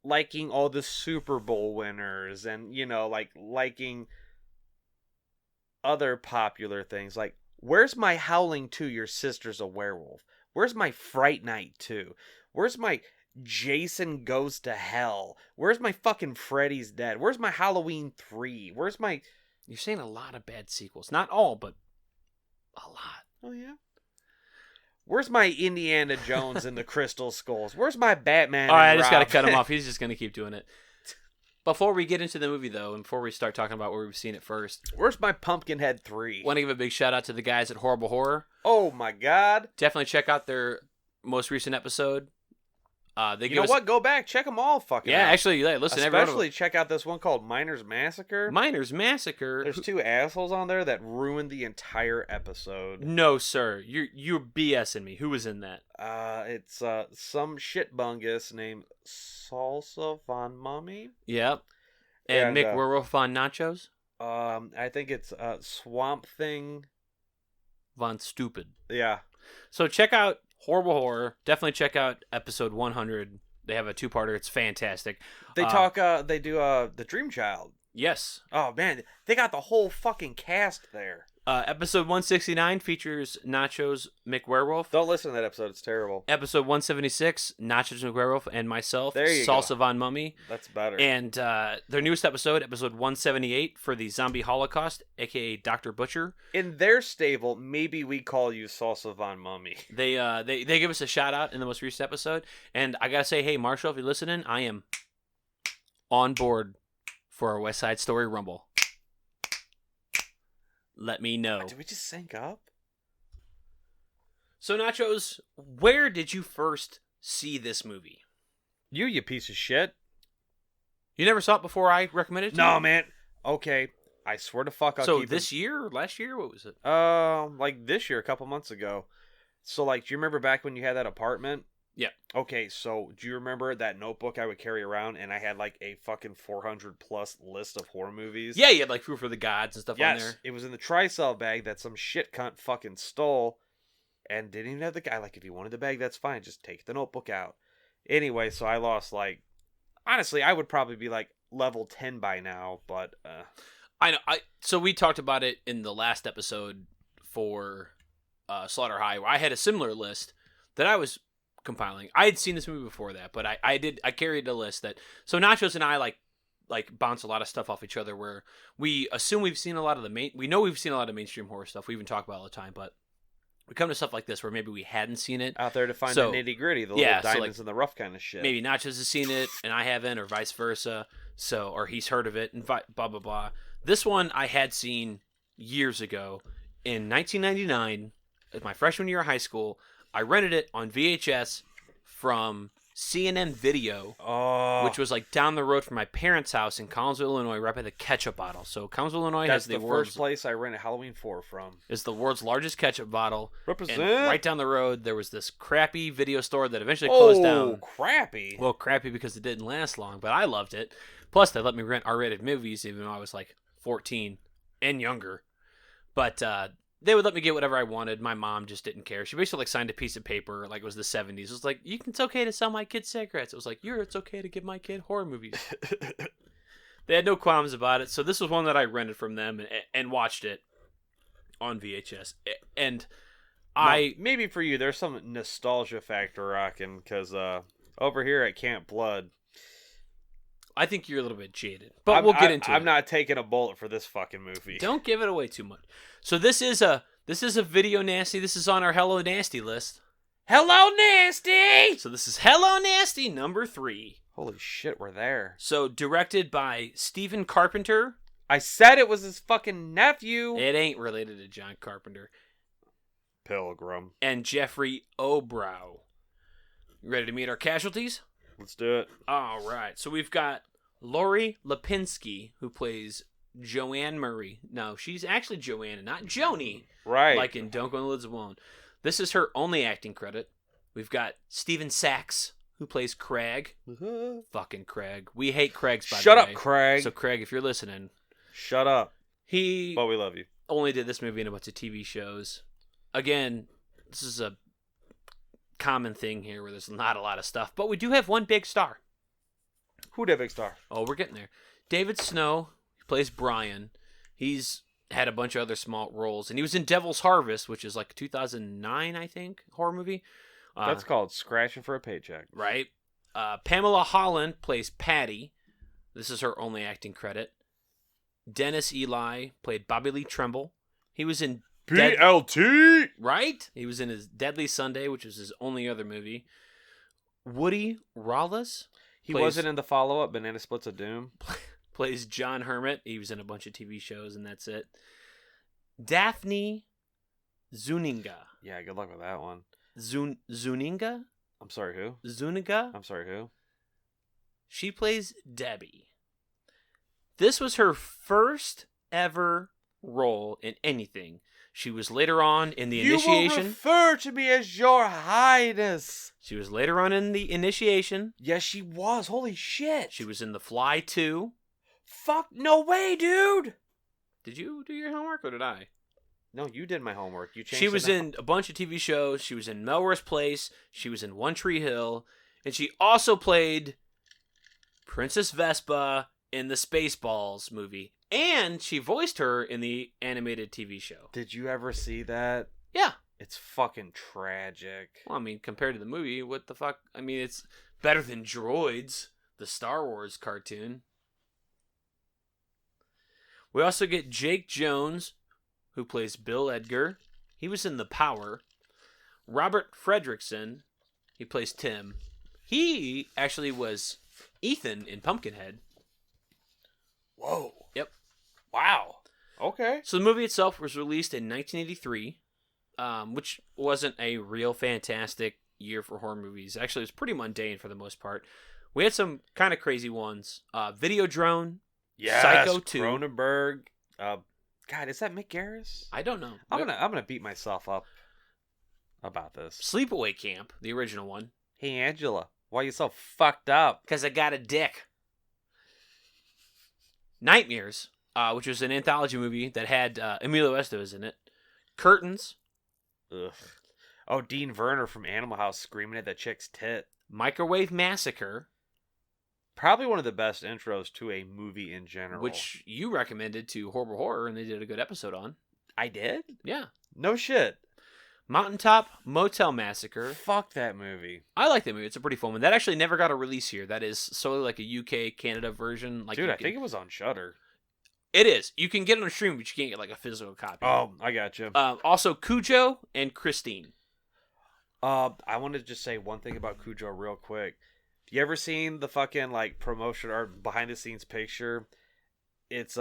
liking all the Super Bowl winners and like liking other popular things. Like, where's my Howling 2 Your Sister's a Werewolf? Where's my Fright Night 2? Where's my Jason Goes to Hell? Where's my fucking Freddy's Dead? Where's my Halloween 3? Where's my You're saying a lot of bad sequels. Not all, but a lot. Oh yeah. Where's my Indiana Jones and the Crystal Skulls? Where's my Batman? All right, I and just got to cut him Robin? off. He's just going to keep doing it. Before we get into the movie, though, and before we start talking about where we've seen it first, Where's my Pumpkinhead 3? want to give a big shout out to the guys at Horrible Horror. Oh my god. Definitely check out their most recent episode. They You know what? Go back. Check them all fucking Yeah, out. actually, listen. every one of Especially check out this one called Miners Massacre. them. Miners Massacre. There's two assholes on there that ruined the entire episode. No, sir. You're BSing me. Who was in that? It's some shitbungus named Salsa Von Mummy. Yep. And And, Mick Werewolf on Nachos. I think it's Swamp Thing. Von Stupid. Yeah. So check out Horrible Horror. Definitely check out episode 100. They have a two-parter. It's fantastic. They they do the Dream Child. Yes. Oh man, they got the whole fucking cast there. Episode 169 features Nachos McWerewolf. Don't listen to that episode; it's terrible. Episode 176, Nachos McWerewolf and myself, There you Salsa go. Von Mummy. That's better. And their newest episode 178 for the Zombie Holocaust, aka Dr. Butcher. In their stable, maybe we call you Salsa Von Mummy. They give us a shout out in the most recent episode, and I gotta say, hey Marshall, if you're listening, I am on board for our West Side Story Rumble. Let me know. Did we just sync up? So Nachos, where did you first see this movie? You piece of shit. You never saw it before I recommended it to No, you? man. Okay, I swear to fuck. I'll So keep this year or last year? What was it? like this year, a couple months ago. So, like, do you remember back when you had that apartment? Yeah. Okay, so do you remember that notebook I would carry around, and I had like a fucking 400 plus list of horror movies? Yeah, you had like Food for the Gods and stuff on Yes, there. it was in the Tricell bag that some shit cunt fucking stole, and didn't even have the guy. Like, if you wanted the bag, that's fine. Just take the notebook out. Anyway, so I lost like, honestly, I would probably be like level 10 by now, but I know. So we talked about it in the last episode for Slaughter High, where I had a similar list that I was compiling. I had seen this movie before that, but I carried a list that. So Nachos and I like bounce a lot of stuff off each other, where we assume we've seen a lot of we know we've seen a lot of mainstream horror stuff. We even talk about it all the time, but we come to stuff like this where maybe we hadn't seen it. out there to find So, the nitty gritty, the yeah, little so, diamonds in the rough kind of shit. Maybe Nachos has seen it and I haven't, or vice versa. So, or he's heard of it and blah blah blah. This one I had seen years ago in 1999, my freshman year of high school. I rented it on VHS from CNN Video, Oh, which was like down the road from my parents' house in Collinsville, Illinois, right by the ketchup bottle. So Collinsville, Illinois that's has the the world's first place I rented Halloween 4 from. is the world's largest ketchup bottle. Represent. And right down the road, there was this crappy video store that eventually closed down. Crappy. Well, crappy because it didn't last long, but I loved it. Plus, they let me rent R-rated movies even though I was like 14 and younger. But they would let me get whatever I wanted. My mom just didn't care. She basically like signed a piece of paper like it was the 70s. It was like, it's okay to sell my kid cigarettes. It was like, it's okay to give my kid horror movies. They had no qualms about it. So this was one that I rented from them and watched it on VHS. And maybe for you, there's some nostalgia factor rocking because over here at Camp Blood, I think you're a little bit jaded, but we'll get into it. I'm not taking a bullet for this fucking movie. Don't give it away too much. So this is a video nasty. This is on our Hello Nasty list. Hello, Nasty! So this is Hello Nasty number 3. Holy shit, we're there. So directed by Stephen Carpenter. I said it was his fucking nephew. It ain't related to John Carpenter. Pilgrim. And Jeffrey Obrow. You ready to meet our casualties? Let's do it. All right. So we've got Lori Lipinski, who plays Joanne Murray. No, she's actually Joanna, not Joni. Right. Like in Don't Go on the Lids Alone. This is her only acting credit. We've got Steven Sachs, who plays Craig. Fucking Craig. We hate Craig's, by the way. Shut up, Craig. So, Craig, if you're listening. Shut up. He But we love you. only did this movie in a bunch of TV shows. Again, this is a common thing here where there's not a lot of stuff. But we do have one big star. Who that big star? Oh, we're getting there. David Snow, he plays Brian. He's had a bunch of other small roles. And he was in Devil's Harvest, which is like 2009, I think, horror movie. That's called Scratching for a Paycheck. Right. Pamela Holland plays Patty. This is her only acting credit. Dennis Eli played Bobby Lee Tremble. He was in BLT! Right? He was in his Deadly Sunday, which was his only other movie. Woody Rawless. He wasn't in the follow-up, Banana Splits of Doom. Plays John Hermit. He was in a bunch of TV shows, and that's it. Daphne Zuniga. Yeah, good luck with that one. Zuniga? I'm sorry, who? Zuniga? I'm sorry, who? She plays Debbie. This was her first ever role in anything. She was later on in The Initiation. You will refer to me as Your Highness. She was later on in The Initiation. Yes, she was. Holy shit. She was in The Fly 2. Fuck, no way, dude. Did you do your homework or did I? No, you did my homework. You changed. She was in a bunch of TV shows. She was in Melrose Place. She was in One Tree Hill. And she also played Princess Vespa in the Spaceballs movie. And she voiced her in the animated TV show. Did you ever see that? Yeah. It's fucking tragic. Well, I mean, compared to the movie, what the fuck? I mean, it's better than Droids, the Star Wars cartoon. We also get Jake Jones, who plays Bill Edgar. He was in The Power. Robert Fredrickson, he plays Tim. He actually was Ethan in Pumpkinhead. Whoa. Yep. Wow. Okay. So the movie itself was released in 1983, which wasn't a real fantastic year for horror movies. Actually, it was pretty mundane for the most part. We had some kind of crazy ones. Videodrome. Yes, Psycho 2. Cronenberg. God, is that Mick Garris? I don't know. I'm gonna beat myself up about this. Sleepaway Camp, the original one. Hey Angela, why you so fucked up? Because I got a dick. Nightmares, which was an anthology movie that had Emilio Estevez in it. Curtains. Ugh. Oh, Dean Verner from Animal House screaming at that chick's tit. Microwave Massacre. Probably one of the best intros to a movie in general. Which you recommended to Horrible Horror, and they did a good episode on. I did? Yeah. No shit. Mountaintop Motel Massacre. Fuck that movie. I like that movie. It's a pretty fun one. That actually never got a release here. That is solely like a UK, Canada version. Like, dude, I think it was on Shudder. It is. You can get it on stream, but you can't get like a physical copy. Oh, I got you. Also, Cujo and Christine. I wanted to just say one thing about Cujo real quick. You ever seen the fucking like promotion or behind the scenes picture? It's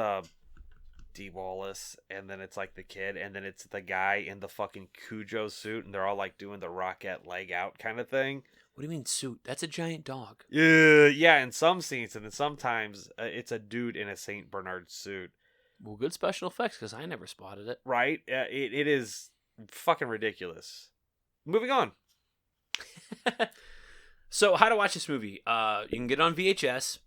Dee Wallace, and then it's like the kid, and then it's the guy in the fucking Cujo suit, and they're all like doing the Rocket leg out kind of thing. What do you mean suit? That's a giant dog. Yeah, in some scenes, and then sometimes it's a dude in a Saint Bernard suit. Well, good special effects because I never spotted it. Right? It is fucking ridiculous. Moving on. So, how to watch this movie? You can get it on VHS.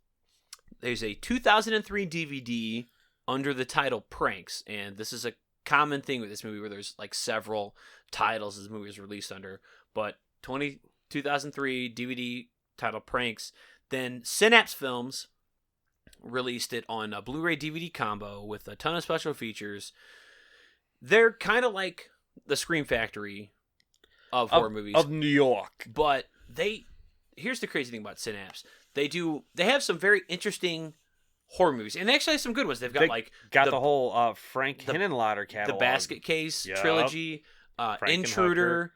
There's a 2003 DVD under the title Pranks, and this is a common thing with this movie where there's like several titles this movie was released under, but 2003 DVD titled Pranks. Then Synapse Films released it on a Blu-ray DVD combo with a ton of special features. They're kind of like the Scream Factory of horror movies of New York, but here's the crazy thing about Synapse. They have some very interesting horror movies, and they actually have some good ones. They've got the whole Frank Henenlotter catalog, the Basket Case Yep. trilogy, Intruder,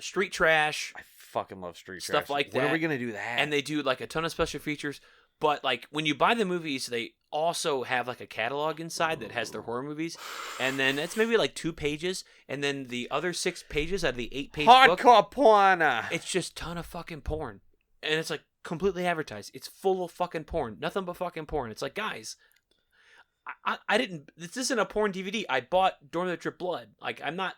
Street Trash. I fucking love Street Stuff Trash. like When that. are we gonna do that? And they do like a ton of special features. But like when you buy the movies, they also have like a catalog inside that has their horror movies, and then it's maybe like 2 pages, and then the other 6 pages out of the 8-page book, hardcore porn. it's just ton of fucking porn, and it's like completely advertised. It's full of fucking porn, nothing but fucking porn. It's like, guys, I didn't. This isn't a porn DVD. I bought Dorm That Drip Blood. Like I'm not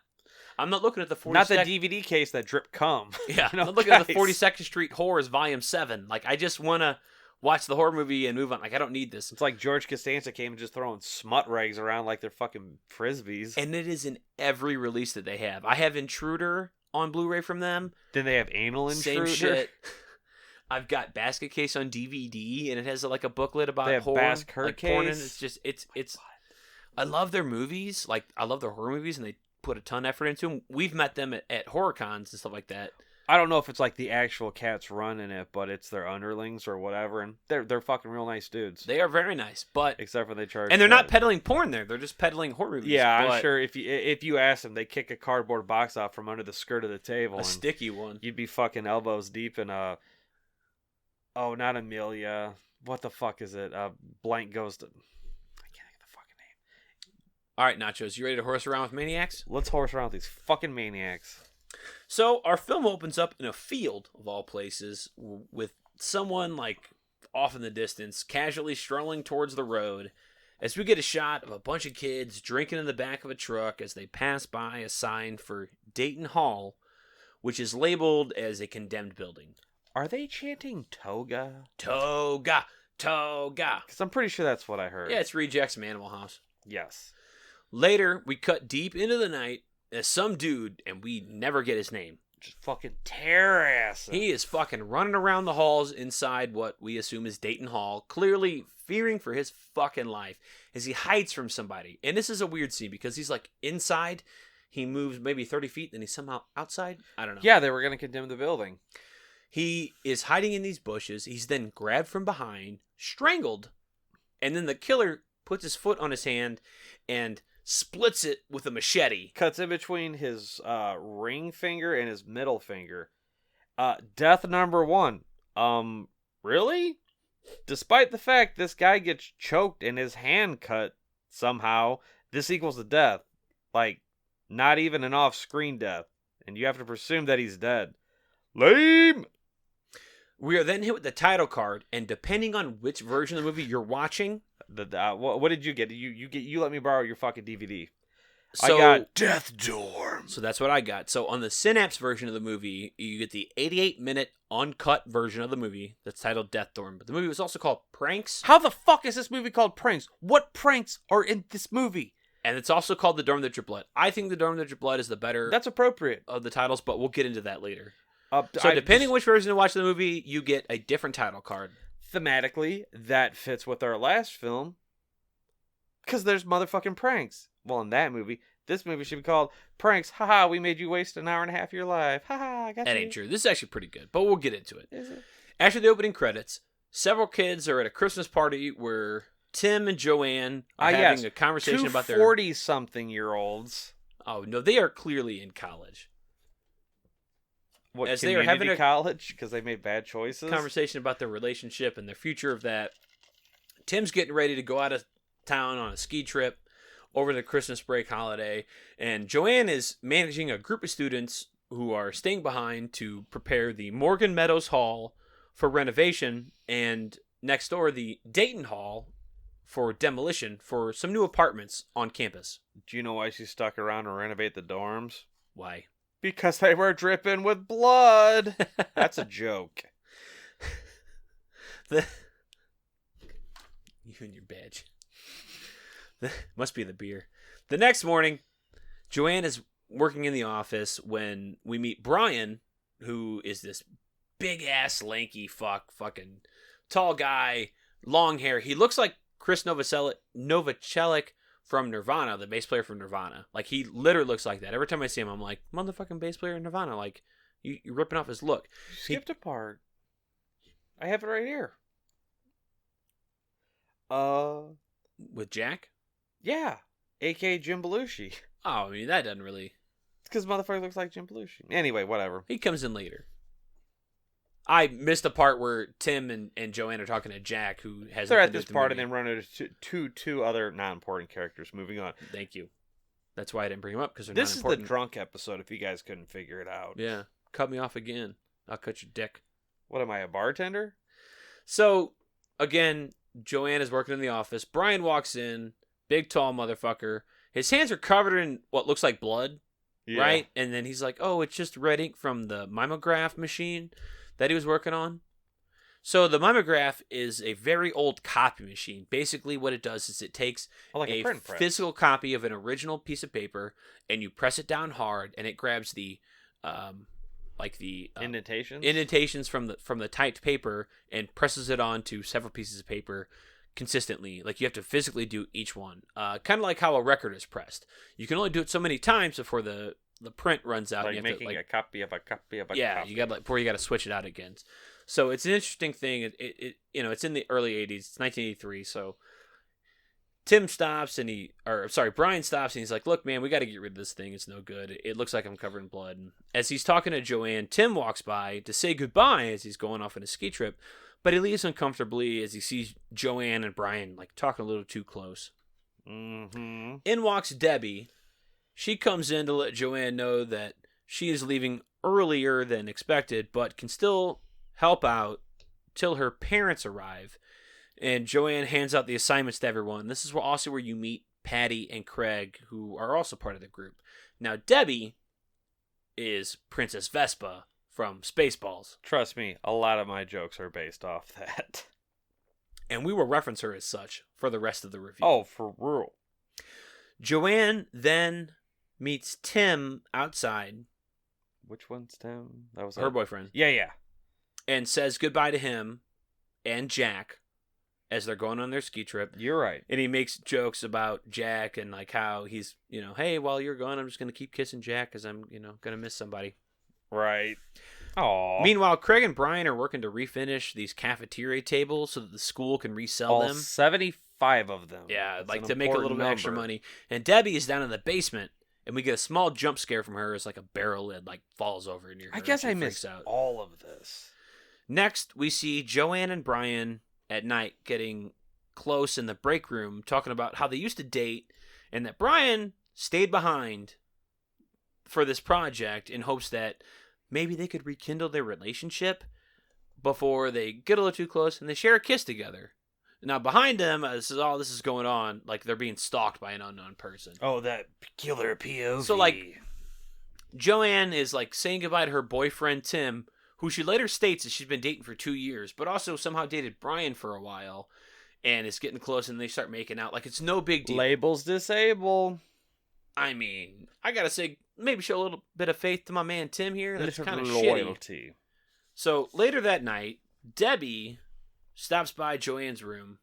looking at the 40 Not the DVD case that drip cum. Yeah, You know, I'm not looking at the guys. 42nd Street Horrors Volume 7. Like I just want to watch the horror movie and move on. Like I don't need this. It's like George Costanza came and just throwing smut rags around like they're fucking frisbees. And it is in every release that they have. I have Intruder on Blu-ray from them. Then they have Anal Intruder. Same shit. I've got Basket Case on DVD, and it has like a booklet about They have horror, Basket like porn. And Case. it's just it's. I love their movies. Like I love their horror movies, and they put a ton of effort into them. We've met them at horror cons and stuff like that. I don't know if it's like the actual cats running it, but it's their underlings or whatever, and they're fucking real nice dudes. They are very nice, but Except for they charge. and they're not peddling porn there. They're just peddling horror movies. Yeah, but I'm sure if you ask them, they kick a cardboard box out from under the skirt of the table, a and sticky one. you'd be fucking elbows deep in a. Oh, not Amelia. What the fuck is it? Blank goes to. I can't think of the fucking name. All right, Nachos, you ready to horse around with Maniacs? Let's horse around with these fucking maniacs. So our film opens up in a field of all places with someone like off in the distance, casually strolling towards the road, as we get a shot of a bunch of kids drinking in the back of a truck as they pass by a sign for Dayton Hall, which is labeled as a condemned building. Are they chanting toga? Toga, toga. Because I'm pretty sure that's what I heard. Yeah, it's Rejects from Animal House. Yes. Later, we cut deep into the night as some dude, and we never get his name. Just fucking tear ass. He is fucking running around the halls inside what we assume is Dayton Hall, clearly fearing for his fucking life as he hides from somebody. And this is a weird scene because he's like inside, he moves maybe 30 feet, then he's somehow outside. I don't know. Yeah, they were going to condemn the building. He is hiding in these bushes. He's then grabbed from behind, strangled, and then the killer puts his foot on his hand and splits it with a machete. Cuts in between his ring finger and his middle finger. Death number 1. Really? Despite the fact this guy gets choked and his hand cut somehow, this equals a death. Like, not even an off-screen death. And you have to presume that he's dead. Lame! We are then hit with the title card, and depending on which version of the movie you're watching, What did you get? You let me borrow your fucking DVD. so I got Death Dorm. So that's what I got. So on the Synapse version of the movie, you get the 88-minute uncut version of the movie that's titled Death Dorm. But the movie was also called Pranks, How the fuck is this movie called Pranks? What pranks are in this movie? and it's also called The Dorm That Drew Blood. I think The Dorm That Drew Blood is the better That's appropriate. of the titles, but we'll get into that later. So So depending on which version you watch the movie, you get a different title card. thematically, that fits with our last film. Because there's motherfucking pranks. Well, in that movie, this movie should be called Pranks. Haha, we made you waste an hour and a half of your life. Haha, I got That you. ain't true. This is actually pretty good, but we'll get into it. Is it? After the opening credits, several kids are at a Christmas party where Tim and Joanne are having a conversation about their 40-something-year-olds. Oh no, they are clearly in college. What, As they are community having a college? Because they made bad choices? Conversation about their relationship and the future of that. Tim's getting ready to go out of town on a ski trip over the Christmas break holiday, and Joanne is managing a group of students who are staying behind to prepare the Morgan Meadows Hall for renovation, and next door the Dayton Hall for demolition for some new apartments on campus. Do you know why she stuck around to renovate the dorms? Why? Because they were dripping with blood. That's a joke. You and your badge. Must be the beer. The next morning, Joanne is working in the office when we meet Brian, who is this big ass lanky fucking tall guy, long hair. He looks like Chris Novoselic from Nirvana, the bass player from Nirvana. Like, he literally looks like that. Every time I see him, I'm like, motherfucking bass player in Nirvana. Like, you're ripping off his look. You skipped a part. I have it right here. With Jack? Yeah. A.K.A. Jim Belushi. Oh, I mean, that doesn't really... It's because motherfucker looks like Jim Belushi. Anyway, whatever. He comes in later. I missed the part where Tim and Joanne are talking to Jack, who has... They're at this part, and then run into two other not-important characters. Moving on. Thank you. That's why I didn't bring them up, because they're this not important. This is the drunk episode, if you guys couldn't figure it out. Yeah. Cut me off again. I'll cut your dick. What, am I, a bartender? So, again, Joanne is working in the office. Brian walks in. Big, tall motherfucker. His hands are covered in what looks like blood. Yeah. Right? And then he's like, oh, it's just red ink from the mimeograph machine that he was working on. So the mimeograph is a very old copy machine. Basically what it does is it takes a physical copy of an original piece of paper and you press it down hard and it grabs the indentations from the typed paper and presses it onto several pieces of paper consistently. Like, you have to physically do each one. Kind of like how a record is pressed. You can only do it so many times before the print runs out. Like you have making a copy of a copy of a copy. Yeah, you got before you got to switch it out again. So it's an interesting thing. It it's in the early 80s. It's 1983. So Brian stops and he's like, look, man, we got to get rid of this thing. It's no good. It looks like I'm covered in blood. And as he's talking to Joanne, Tim walks by to say goodbye as he's going off on a ski trip. But he leaves uncomfortably as he sees Joanne and Brian like talking a little too close. Mm-hmm. In walks Debbie. She comes in to let Joanne know that she is leaving earlier than expected, but can still help out till her parents arrive. And Joanne hands out the assignments to everyone. This is also where you meet Patty and Craig, who are also part of the group. Now, Debbie is Princess Vespa from Spaceballs. Trust me, a lot of my jokes are based off that. And we will reference her as such for the rest of the review. Oh, for real. Joanne then meets Tim outside. Which one's Tim? That was her boyfriend. Yeah. And says goodbye to him and Jack as they're going on their ski trip. You're right. And he makes jokes about Jack and like how he's, hey, while you're gone, I'm just going to keep kissing Jack because I'm, going to miss somebody. Right. Aww. Meanwhile, Craig and Brian are working to refinish these cafeteria tables so that the school can resell them. 75 of them. Yeah, that's like to make a little bit extra money. And Debbie is down in the basement, and we get a small jump scare from her as like a barrel lid like falls over near her. I guess I missed all of this. Next, we see Joanne and Brian at night getting close in the break room, talking about how they used to date, and that Brian stayed behind for this project in hopes that maybe they could rekindle their relationship before they get a little too close and they share a kiss together. Now, behind them, this is going on, like they're being stalked by an unknown person. Oh, that killer POV. So, like, Joanne is, like, saying goodbye to her boyfriend, Tim, who she later states that she's been dating for 2 years, but also somehow dated Brian for a while, and is getting close, and they start making out. Like, it's no big deal. Labels disable. I mean, I gotta say, maybe show a little bit of faith to my man Tim here. That's kind of loyalty. Shitty. So later that night, Debbie stops by Joanne's room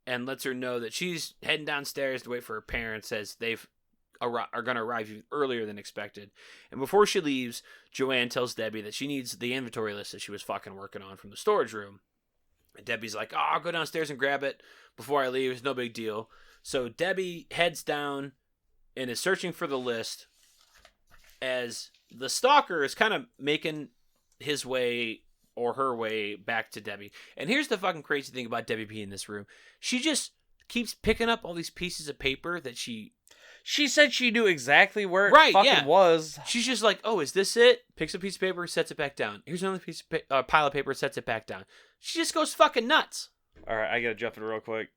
and lets her know that she's heading downstairs to wait for her parents as are going to arrive earlier than expected. And before she leaves, Joanne tells Debbie that she needs the inventory list that she was fucking working on from the storage room. And Debbie's like, I'll go downstairs and grab it before I leave. It's no big deal. So Debbie heads down and is searching for the list as the stalker is kind of making his way or her way back to Debbie. And here's the fucking crazy thing about Debbie being in this room. She just keeps picking up all these pieces of paper that she She said she knew exactly where it Right, fucking yeah. was. She's just like, oh, is this it? Picks a piece of paper, sets it back down. Here's another piece of pile of paper, sets it back down. She just goes fucking nuts. All right, I gotta jump in real quick.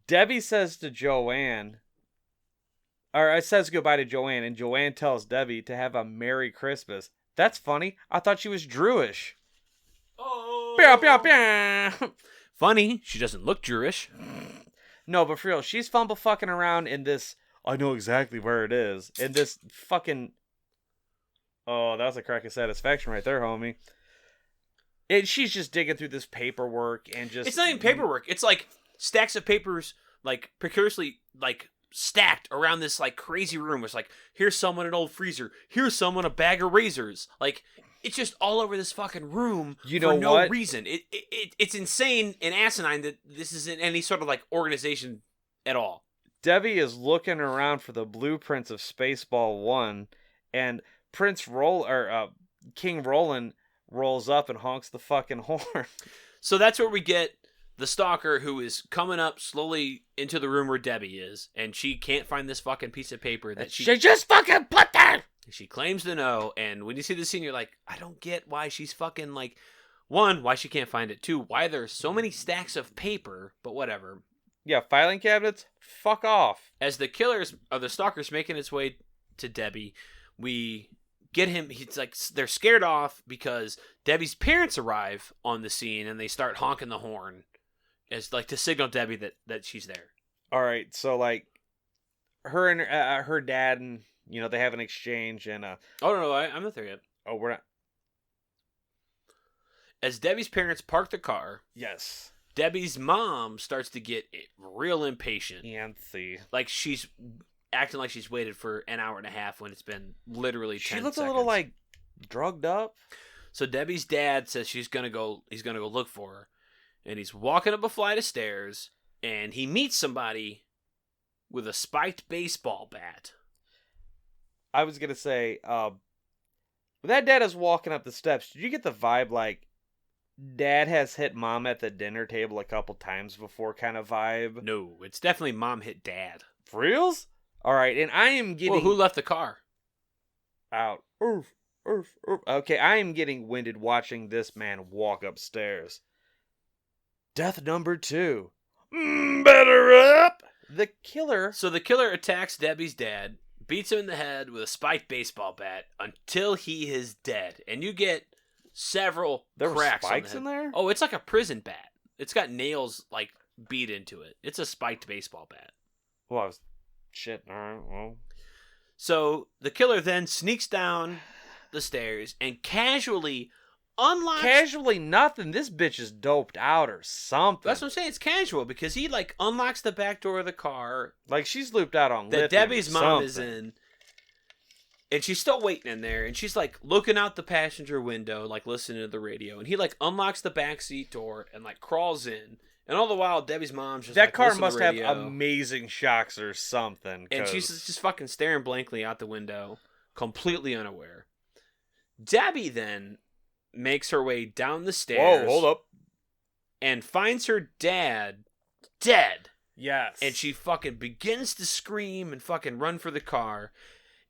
Debbie says to Joanne, or it says goodbye to Joanne, and Joanne tells Debbie to have a Merry Christmas. That's funny. I thought she was Jewish. Oh. Pew, pew, pew. Funny, she doesn't look Jewish. No, but for real, she's fumble fucking around in this. I know exactly where it is. In this fucking. Oh, that was a crack of satisfaction right there, homie. She's just digging through this paperwork and just. It's not even paperwork. It's like stacks of papers, like precariously, like stacked around this like crazy room. It's like, here's someone an old freezer. Here's someone a bag of razors. Like, it's just all over this fucking room You for know no what? reason. It's insane and asinine that this isn't any sort of like organization at all. Debbie is looking around for the blueprints of Spaceball 1, and King Roland rolls up and honks the fucking horn. So that's where we get the stalker who is coming up slowly into the room where Debbie is, and she can't find this fucking piece of paper that She just fucking put there! she claims to know. And when you see the scene, you're like, I don't get why she's fucking like, one, why she can't find it. Two, why there's so many stacks of paper, but whatever. Yeah, filing cabinets? Fuck off. As the stalker's making its way to Debbie, we get him. He's like, they're scared off because Debbie's parents arrive on the scene and they start honking the horn as like to signal Debbie that she's there. All right, so like her and her dad, and they have an exchange, and Oh no, I'm not there yet. oh, we're not. As Debbie's parents park the car, Yes, Debbie's mom starts to get real impatient. Yancy. Like she's acting like she's waited for an hour and a half when it's been literally 10 She looks seconds. a little like drugged up. So Debbie's dad says he's gonna go look for her. And he's walking up a flight of stairs and he meets somebody with a spiked baseball bat. I was gonna say, when that dad is walking up the steps, did you get the vibe like dad has hit mom at the dinner table a couple times before kind of vibe? No, it's definitely mom hit dad. For reals? All right, and I am getting Well, who left the car? out. Oof, oof, oof. Okay, I am getting winded watching this man walk upstairs. Death number 2. Better up. The killer. So the killer attacks Debbie's dad, beats him in the head with a spiked baseball bat until he is dead. And you get several There were cracks spikes on in the head. there? Oh, it's like a prison bat. It's got nails like beat into it. It's a spiked baseball bat. Well, I was shit. All right, well. So the killer then sneaks down the stairs and casually unlocks. Casually nothing. This bitch is doped out or something. That's what I'm saying. It's casual because he like unlocks the back door of the car like she's looped out on that lithium or Debbie's mom is something. in, and she's still waiting in there. And she's like looking out the passenger window, like listening to the radio. And he like unlocks the back seat door and like crawls in. And all the while, Debbie's mom's just That like, car listening to must the have radio. amazing shocks or something. And 'cause- she's just fucking staring blankly out the window, completely unaware. Debbie then makes her way down the stairs. Whoa, hold up. And finds her dad dead. Yes. And she fucking begins to scream and fucking run for the car.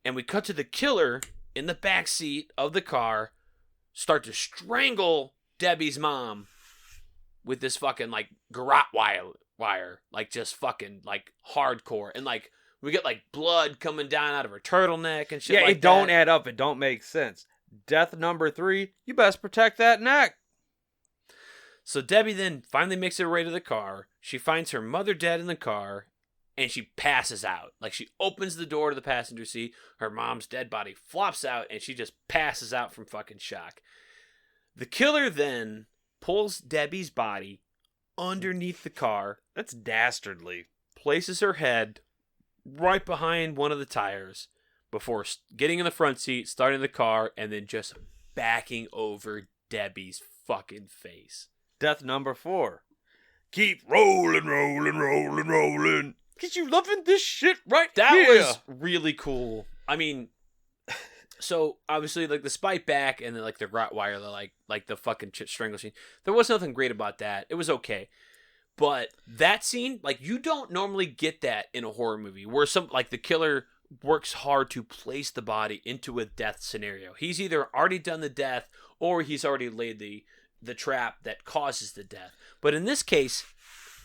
And we cut to the killer in the back seat of the car start to strangle Debbie's mom with this fucking like garrote wire, like just fucking like hardcore. And like we get like blood coming down out of her turtleneck and shit. Yeah, like it don't that. add up. It don't make sense. Death number 3. You best protect that neck. So Debbie then finally makes her way to the car. She finds her mother dead in the car, and she passes out. Like she opens the door to the passenger seat, her mom's dead body flops out, and she just passes out from fucking shock. The killer then pulls Debbie's body underneath the car, That's dastardly. places her head right behind one of the tires before getting in the front seat, starting the car, and then just backing over Debbie's fucking face. Death number 4. Keep rolling, rolling, rolling, rolling. Cause you loving this shit right That here. was really cool. I mean, so obviously like the spike back and then like the garrote wire, like the fucking strangle scene. There was nothing great about that. It was okay, But that scene, like, you don't normally get that in a horror movie where the killer works hard to place the body into a death scenario. He's either already done the death or he's already laid the trap that causes the death. But in this case,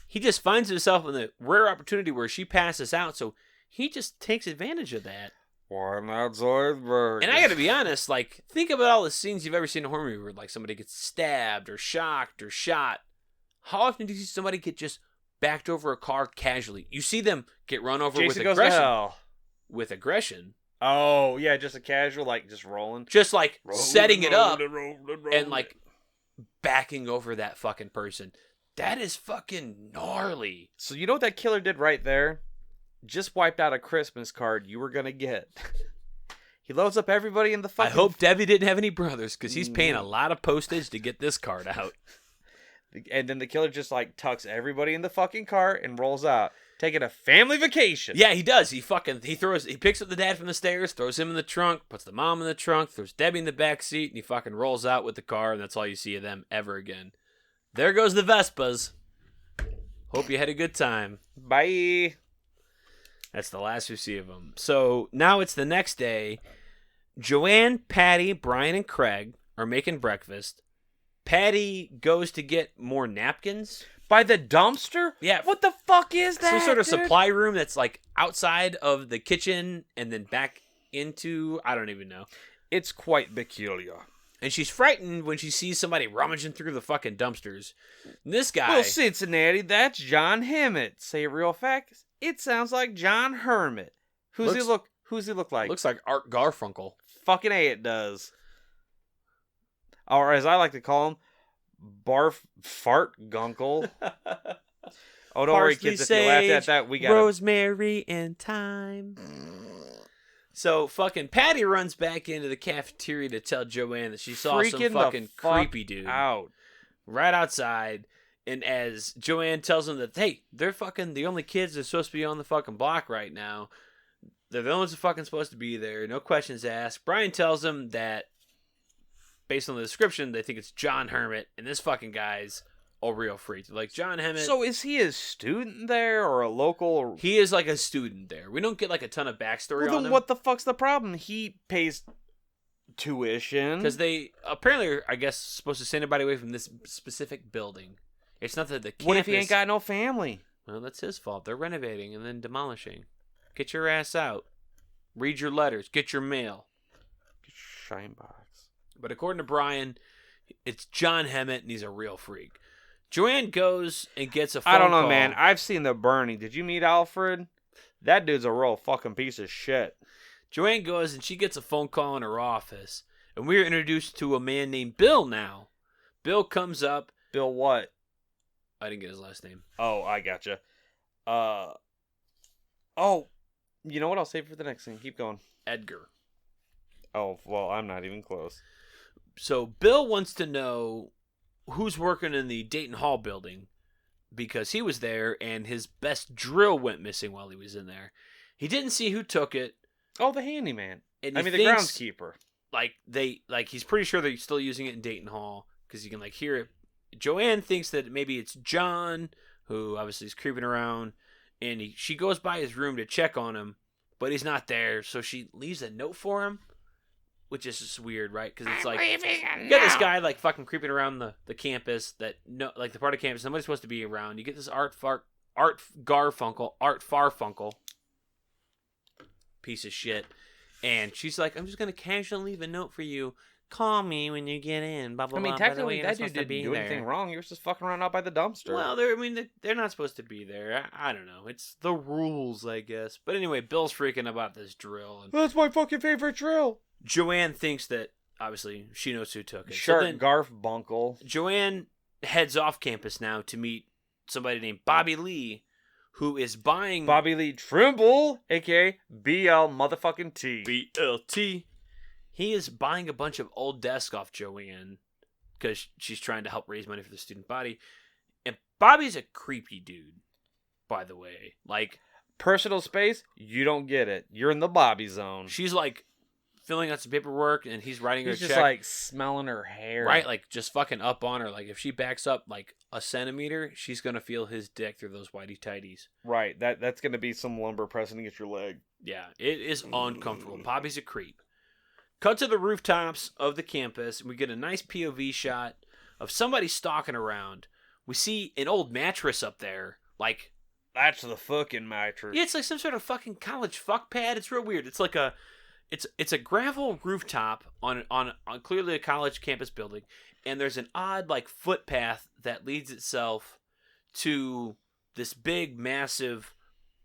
he just finds himself in the rare opportunity where she passes out, so he just takes advantage of that. Why not Zoidberg? And I gotta be honest, like, think about all the scenes you've ever seen in a horror movie where, like, somebody gets stabbed or shocked or shot. How often do you see somebody get just backed over a car casually? You see them get run over Jason with Goes to aggression. Hell. With aggression. Oh, yeah, just a casual, like, just rolling. Just, like, setting it up rolling. and, like, backing over that fucking person. That is fucking gnarly. So you know what that killer did right there? Just wiped out a Christmas card you were going to get. He loads up everybody in the fucking... I hope Debbie didn't have any brothers, because he's paying a lot of postage to get this card out. And then the killer just, like, tucks everybody in the fucking car and rolls out. Taking a family vacation. Yeah, he does. He picks up the dad from the stairs, throws him in the trunk, puts the mom in the trunk, throws Debbie in the back seat, and he fucking rolls out with the car, and that's all you see of them ever again. There goes the Vespas. Hope you had a good time. Bye. That's the last we see of them. So now it's the next day. Joanne, Patty, Brian, and Craig are making breakfast. Patty goes to get more napkins. By the dumpster? Yeah. What the fuck is that? Some sort of dude? supply room that's like outside of the kitchen and then back into, I don't even know. It's quite peculiar. And she's frightened when she sees somebody rummaging through the fucking dumpsters. And this guy... Well, Cincinnati, that's John Hammett. Say it real fast. It sounds like John Hermit. Who's he look like? Looks like Art Garfunkel. Fucking A, it does. Or as I like to call him, Fart Gunkle. Oh, don't worry, kids. If you laughed at that, we got Rosemary and thyme. So fucking Patty runs back into the cafeteria to tell Joanne that she saw some fucking creepy dude out right outside. And as Joanne tells him that, hey, they're fucking the only kids that are supposed to be on the fucking block right now. They're the only ones that fucking supposed to be there. No questions asked. Brian tells him that, based on the description, they think it's John Hermit, and this fucking guy's a real freak. Like, John Hermit... So is he a student there or a local... He is like a student there. We don't get like a ton of backstory on him. Then what the fuck's the problem? He pays tuition. Because they apparently are, I guess, supposed to send everybody away from this specific building. It's not that the campus... What if he ain't got no family? Well, that's his fault. They're renovating and then demolishing. Get your ass out. Read your letters. Get your mail. Shine box. But according to Brian, it's John Hammett, and he's a real freak. Joanne goes and gets a phone call. I don't know, man. I've seen The Burning. Did you meet Alfred? That dude's a real fucking piece of shit. Joanne goes and she gets a phone call in her office. And we're introduced to a man named Bill now. Bill comes up. Bill what? I didn't get his last name. Oh, I gotcha. You know what? I'll save it for the next thing. Keep going. Edgar. Oh, well, I'm not even close. So Bill wants to know who's working in the Dayton Hall building because he was there and his best drill went missing while he was in there. He didn't see who took it. Oh, the handyman. And the groundskeeper. He's pretty sure they're still using it in Dayton Hall because you can like hear it. Joanne thinks that maybe it's John, who obviously is creeping around, and she goes by his room to check on him, but he's not there, so she leaves a note for him, which is just weird, right? Because it's like you got this guy like fucking creeping around the campus that like the part of campus nobody's supposed to be around. You get this Art Farfunkel, piece of shit, and she's like, I'm just gonna casually leave a note for you. Call me when you get in. Blah blah. I mean, blah. technically, that dude didn't do anything wrong. He was just fucking around out by the dumpster. Well, they're not supposed to be there. I don't know. It's the rules, I guess. But anyway, Bill's freaking about this drill. And that's my fucking favorite drill. Joanne thinks that obviously she knows who took it. Shark Garf Bunkle. Joanne heads off campus now to meet somebody named Bobby Lee, who is buying Bobby Lee Trimble, aka BL motherfucking T. BLT. He is buying a bunch of old desks off Joanne because she's trying to help raise money for the student body. And Bobby's a creepy dude, by the way. Like, personal space, you don't get it. You're in the Bobby zone. She's like filling out some paperwork, and he's writing her a He's check. just like smelling her hair. Right, like just fucking up on her. Like if she backs up like a centimeter, she's gonna feel his dick through those whitey tighties. Right. That's gonna be some lumber pressing against your leg. Yeah, it is uncomfortable. Poppy's a creep. Cut to the rooftops of the campus, and we get a nice POV shot of somebody stalking around. We see an old mattress up there, like That's the fucking mattress. yeah, it's like some sort of fucking college fuck pad. It's real weird. It's like it's a gravel rooftop on clearly a college campus building, and there's an odd like footpath that leads itself to this big massive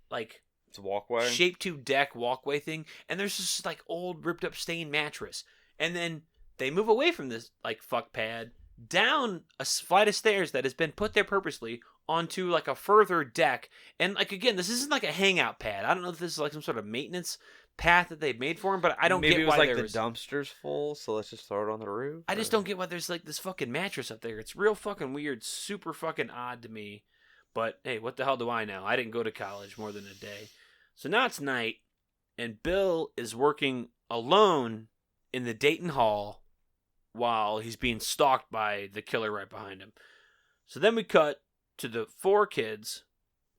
like It's a walkway. shape to deck walkway thing, and there's this like old ripped up stained mattress, and then they move away from this like fuck pad down a flight of stairs that has been put there purposely onto like a further deck, and like again, this isn't like a hangout pad. I don't know if this is like some sort of maintenance path that they've made for him, but I don't Maybe get it was why like there the dumpster's full, so let's just throw it on the roof. I just don't get why there's like this fucking mattress up there. It's real fucking weird, super fucking odd to me. But hey, what the hell do I know? I didn't go to college more than a day. So now it's night, and Bill is working alone in the Dayton Hall while he's being stalked by the killer right behind him. So then we cut to the 4 kids,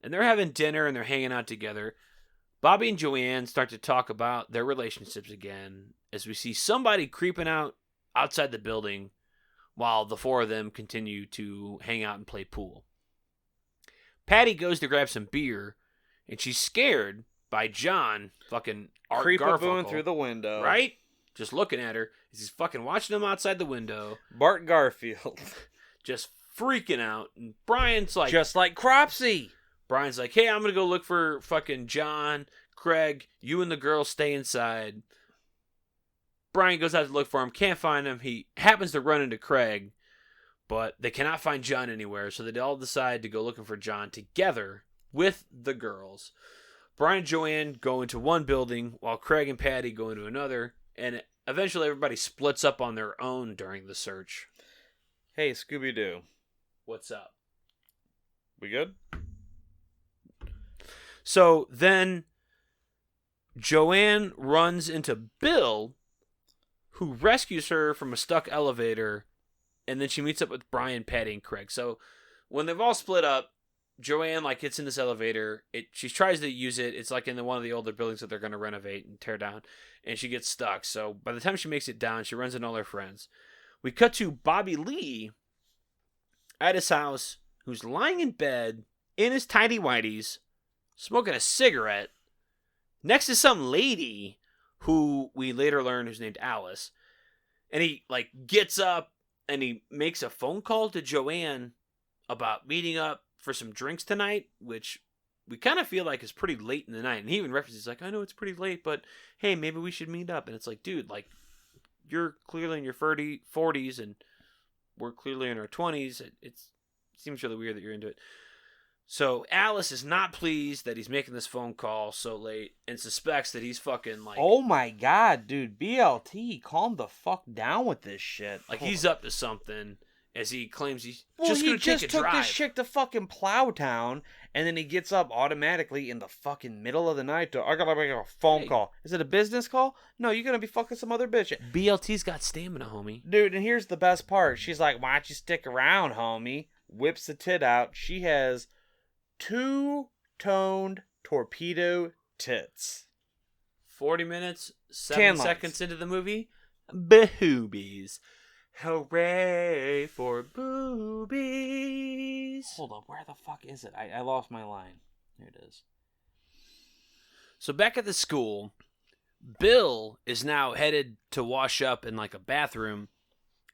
and they're having dinner and they're hanging out together. Bobby and Joanne start to talk about their relationships again as we see somebody creeping out outside the building while the 4 of them continue to hang out and play pool. Patty goes to grab some beer, and she's scared by John fucking Art Creep-a-booing Garfunkel, through the window. right? Just looking at her. He's fucking watching him outside the window, Bart Garfield. just freaking out. And Brian's like, Just like Cropsy. Brian's like, hey, I'm gonna go look for fucking John, Craig. You and the girl stay inside. Brian goes out to look for him, can't find him. He happens to run into Craig, but they cannot find John anywhere, so they all decide to go looking for John together with the girls. Brian and Joanne go into one building, while Craig and Patty go into another, and eventually everybody splits up on their own during the search. Hey, Scooby-Doo. What's up? We good? So then Joanne runs into Bill, who rescues her from a stuck elevator, and then she meets up with Brian, Patty, and Craig. So when they've all split up, Joanne like gets in this elevator. She tries to use it. It's like in one of the older buildings that they're going to renovate and tear down, and she gets stuck. So by the time she makes it down, she runs into all her friends. We cut to Bobby Lee at his house, who's lying in bed in his tidy whities, smoking a cigarette next to some lady who we later learn is named Alice. And he like gets up and he makes a phone call to Joanne about meeting up for some drinks tonight, which we kind of feel like is pretty late in the night. And he even references like, I know it's pretty late, but hey, maybe we should meet up. And it's like, dude, like you're clearly in your 40s and we're clearly in our 20s. It seems really weird that you're into it. So Alice is not pleased that he's making this phone call so late and suspects that he's fucking like... Oh my god, dude. BLT, calm the fuck down with this shit. Like he's up to something as he claims he's Well, just going he to take just a took drive. this chick to fucking Plowtown, and then he gets up automatically in the fucking middle of the night to, I gotta make a phone Hey. call. Is it a business call? No, you're gonna be fucking some other bitch. BLT's got stamina, homie. Dude, and here's the best part. She's like, why don't you stick around, homie? Whips the tit out. She has 2-toned torpedo tits. 40 minutes, 7 Tan lines. seconds into the movie, boobies. Hooray for boobies. Hold up, where the fuck is it? I lost my line. Here it is. So back at the school, Bill is now headed to wash up in like a bathroom,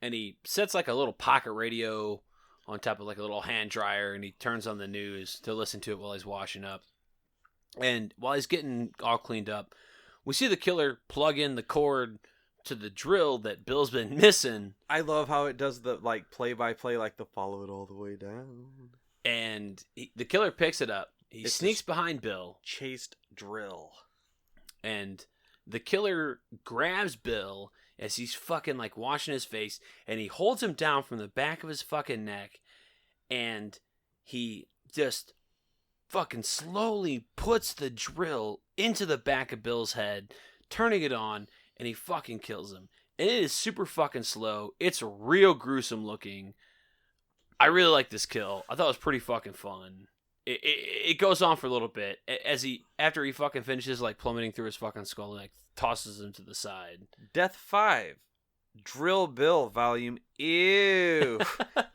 and he sets like a little pocket radio on top of like a little hand dryer, and he turns on the news to listen to it while he's washing up. And while he's getting all cleaned up, we see the killer plug in the cord to the drill that Bill's been missing, I love how it does the like play-by-play, like the follow it all the way down. and the killer picks it up. He It's sneaks just- behind Bill, Chased drill. and the killer grabs Bill as he's fucking like washing his face, and he holds him down from the back of his fucking neck, and he just fucking slowly puts the drill into the back of Bill's head, turning it on, and he fucking kills him. And it is super fucking slow. It's real gruesome looking. I really like this kill. I thought it was pretty fucking fun. It goes on for a little bit after he fucking finishes like plummeting through his fucking skull, and like tosses him to the side. Death 5. Drill Bill Volume. Ew.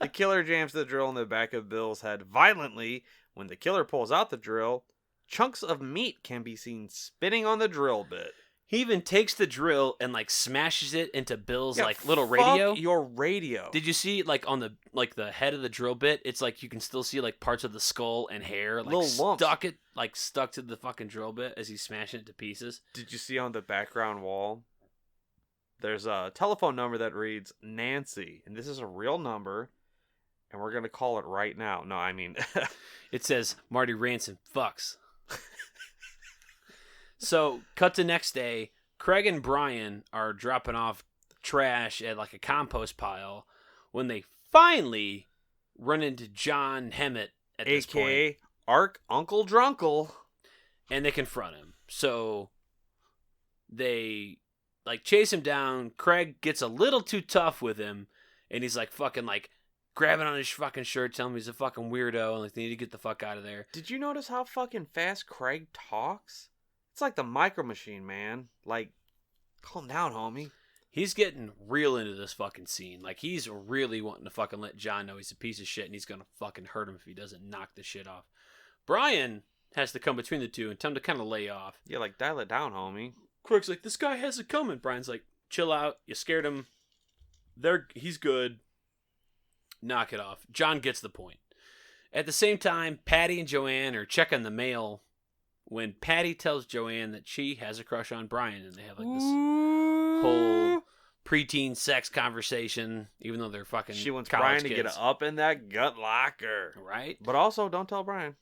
The killer jams the drill in the back of Bill's head violently. When the killer pulls out the drill, chunks of meat can be seen spinning on the drill bit. He even takes the drill and like smashes it into Bill's like little radio. Your radio. Did you see like on the head of the drill bit? It's like you can still see like parts of the skull and hair like little lumps. stuck to the fucking drill bit as he's smashing it to pieces. Did you see on the background wall? There's a telephone number that reads Nancy, and this is a real number, and we're gonna call it right now. No, I mean, it says Marty Ransom fucks. So, cut to next day, Craig and Brian are dropping off trash at like a compost pile when they finally run into John Hemmett at this point. AKA Ark Uncle Drunkle. And they confront him. So, they like chase him down. Craig gets a little too tough with him, and he's like fucking like grabbing on his fucking shirt, telling him he's a fucking weirdo, and like they need to get the fuck out of there. Did you notice how fucking fast Craig talks? It's like the Micro Machine, man. Like, calm down, homie. He's getting real into this fucking scene. Like, he's really wanting to fucking let John know he's a piece of shit and he's gonna fucking hurt him if he doesn't knock the shit off. Brian has to come between the two and tell him to kind of lay off. Yeah, like, dial it down, homie. Craig's like, this guy has it coming. Brian's like, chill out. You scared him. He's good. Knock it off. John gets the point. At the same time, Patty and Joanne are checking the mail when Patty tells Joanne that she has a crush on Brian, and they have like this whole preteen sex conversation, even though they're fucking She wants college Brian kids. to get up in that gut locker. Right? But also, don't tell Brian.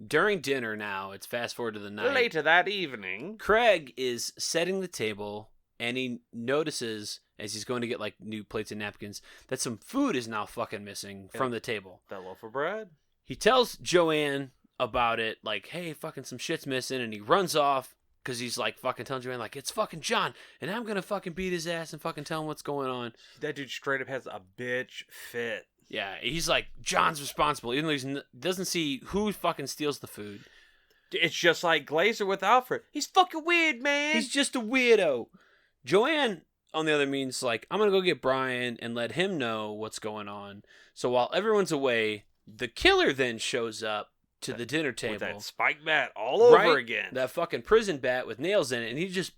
During dinner now, it's fast forward to the night. Later that evening, Craig is setting the table, and he notices, as he's going to get like new plates and napkins, that some food is now fucking missing from the table. that loaf of bread. He tells Joanne about it, like, hey, fucking some shit's missing, and he runs off because he's like fucking telling Joanne, like, it's fucking John, and I'm gonna fucking beat his ass and fucking tell him what's going on. That dude straight up has a bitch fit. Yeah, he's like, John's responsible, even though he doesn't see who fucking steals the food. It's just like Glazer with Alfred. He's fucking weird, man. He's just a weirdo. Joanne, on the other means, like, I'm gonna go get Brian and let him know what's going on. So while everyone's away, the killer then shows up to the dinner table. With that spike bat all over again. That fucking prison bat with nails in it. And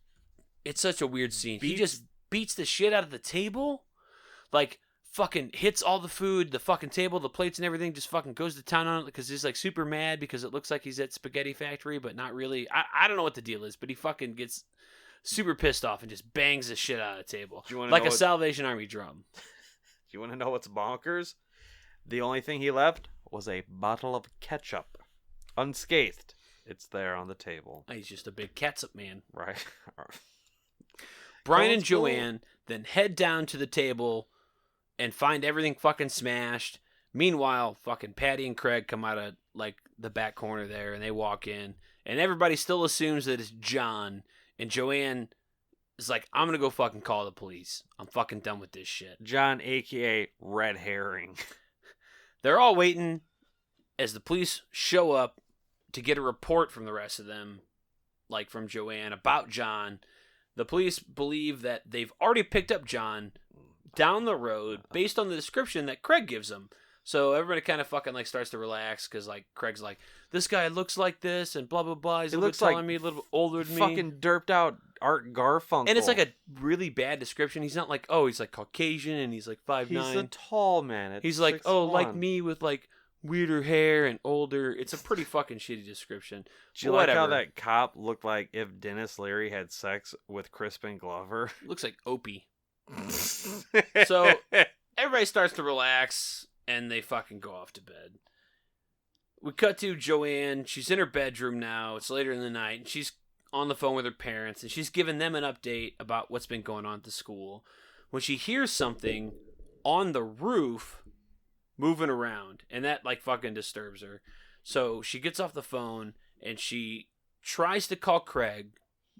it's such a weird scene. He just beats the shit out of the table. Like, fucking hits all the food, the fucking table, the plates and everything, just fucking goes to town on it because he's like super mad because it looks like he's at Spaghetti Factory, but not really. I don't know what the deal is, but he fucking gets super pissed off and just bangs the shit out of the table. Like a Salvation Army drum. Do you want to know what's bonkers? The only thing he left was a bottle of ketchup. Unscathed. It's there on the table. He's just a big catsup man. Right. Brian and Joanne then head down to the table and find everything fucking smashed. Meanwhile, fucking Patty and Craig come out of like the back corner there and they walk in. And everybody still assumes that it's John. And Joanne is like, I'm going to go fucking call the police. I'm fucking done with this shit. John, a.k.a. Red Herring. They're all waiting as the police show up to get a report from the rest of them, like from Joanne, about John. The police believe that they've already picked up John down the road based on the description that Craig gives them. So everybody kind of fucking like starts to relax because like Craig's like, this guy looks like this and blah blah blah. He's telling me a little bit older than me. Fucking derped out Art Garfunkel. And it's like a really bad description. He's not like, oh, he's like Caucasian and he's like 5'9". He's a tall man. He's like, 6'1". oh, like me with like weirder hair and older. It's a pretty fucking shitty description. Do you like how that cop looked like if Dennis Leary had sex with Crispin Glover? Looks like Opie. So everybody starts to relax and they fucking go off to bed. We cut to Joanne. She's in her bedroom now. It's later in the night and she's on the phone with her parents and she's giving them an update about what's been going on at the school when she hears something on the roof moving around, and that like fucking disturbs her. So she gets off the phone and she tries to call Craig,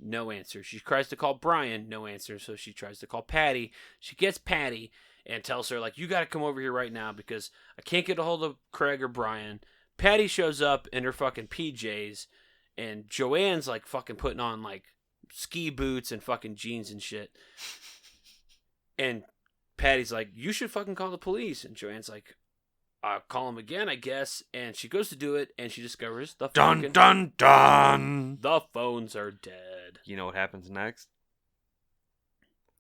no answer. She tries to call Brian, no answer. So she tries to call Patty. She gets Patty and tells her, like, you got to come over here right now because I can't get a hold of Craig or Brian. Patty shows up in her fucking PJs, and Joanne's, like, fucking putting on, like, ski boots and fucking jeans and shit. And Patty's like, you should fucking call the police. And Joanne's like, I'll call him again, I guess. And she goes to do it, and she discovers the fucking... Dun, dun, dun! The phones are dead. You know what happens next?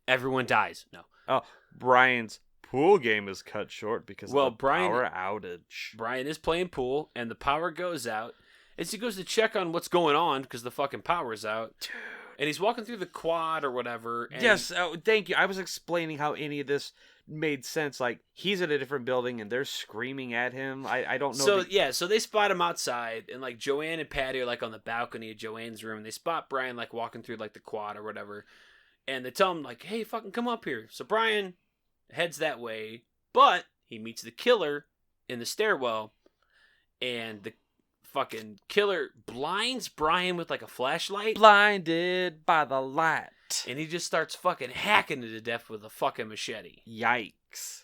Everyone dies. No. Oh, Brian's pool game is cut short because of the power outage. Brian is playing pool, and the power goes out. As he goes to check on what's going on, because the fucking power's out. Dude. And he's walking through the quad or whatever. And yes, thank you. I was explaining how any of this made sense. Like, he's in a different building, and they're screaming at him. I don't know. So they spot him outside, and, like, Joanne and Patty are, like, on the balcony of Joanne's room. And they spot Brian, like, walking through, like, the quad or whatever. And they tell him, like, hey, fucking come up here. So Brian heads that way, but he meets the killer in the stairwell, and the fucking killer blinds Brian with, like, a flashlight. Blinded by the light. And he just starts fucking hacking it to death with a fucking machete. Yikes.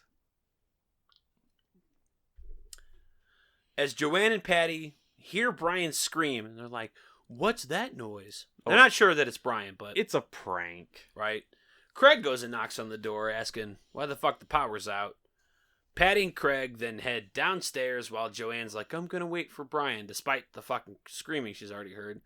As Joanne and Patty hear Brian scream, and they're like, what's that noise? They're not sure that it's Brian, but... It's a prank. Right? Craig goes and knocks on the door, asking why the fuck the power's out. Patty and Craig then head downstairs while Joanne's like, I'm gonna wait for Brian, despite the fucking screaming she's already heard.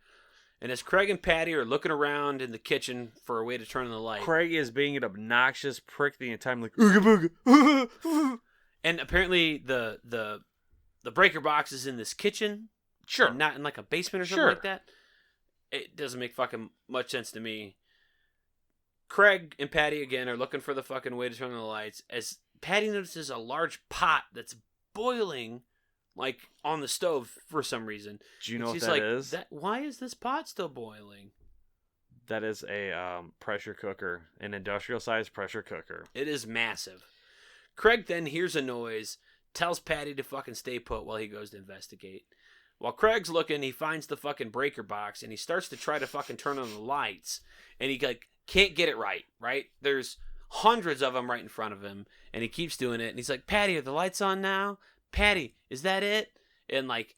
And as Craig and Patty are looking around in the kitchen for a way to turn on the light... Craig is being an obnoxious prick the entire time, like, ooga booga. And apparently the breaker box is in this kitchen. Sure. And not in, like, a basement or something like that. It doesn't make fucking much sense to me. Craig and Patty, again, are looking for the fucking way to turn on the lights as Patty notices a large pot that's boiling, like, on the stove for some reason. Do you know what she's that like, is? Why is this pot still boiling? That is a pressure cooker, an industrial-sized pressure cooker. It is massive. Craig then hears a noise, tells Patty to fucking stay put while he goes to investigate. While Craig's looking, he finds the fucking breaker box, and he starts to try to fucking turn on the lights, and he, like, can't get it right? There's hundreds of them right in front of him, and he keeps doing it, and he's like, Patty, are the lights on now? Patty, is that it? And, like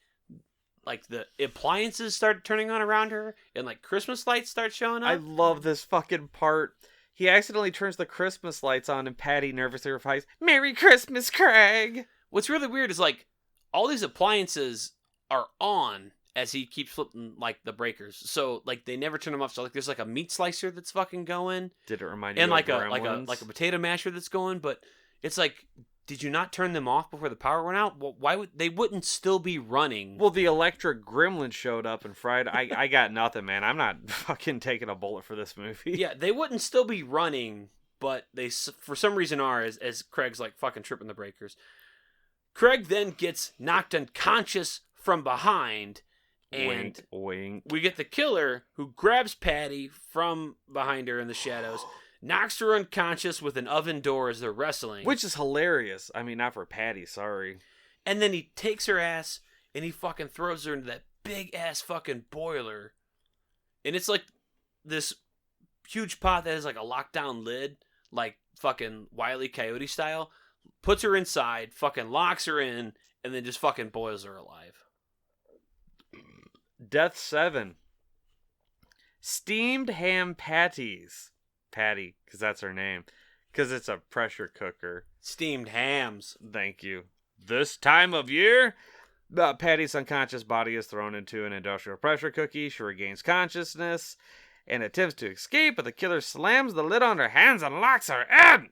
the appliances start turning on around her, and, like, Christmas lights start showing up. I love this fucking part. He accidentally turns the Christmas lights on, and Patty nervously replies, Merry Christmas, Craig! What's really weird is, like, all these appliances are on as he keeps flipping, like, the breakers. So, like, they never turn them off. So, like, there's, like, a meat slicer that's fucking going. Did it remind you and of like Gremlins? a potato masher that's going, but it's like, did you not turn them off before the power went out? Well, why would they wouldn't still be running? Well, the electric gremlin showed up and fried. I got nothing, man. I'm not fucking taking a bullet for this movie. Yeah, they wouldn't still be running, but they for some reason are as Craig's, like, fucking tripping the breakers. Craig then gets knocked unconscious from behind, and wink, wink. We get the killer who grabs Patty from behind her in the shadows, knocks her unconscious with an oven door as they're wrestling. Which is hilarious. I mean, not for Patty, sorry. And then he takes her ass and he fucking throws her into that big ass fucking boiler. And it's like this huge pot that has, like, a lockdown lid, like fucking Wile E. Coyote style. Puts her inside, fucking locks her in, and then just fucking boils her alive. Death 7. Steamed ham patties. Patty, because that's her name. Because it's a pressure cooker. Steamed hams. Thank you. This time of year, Patty's unconscious body is thrown into an industrial pressure cookie. She regains consciousness and attempts to escape, but the killer slams the lid on her hands and locks her in.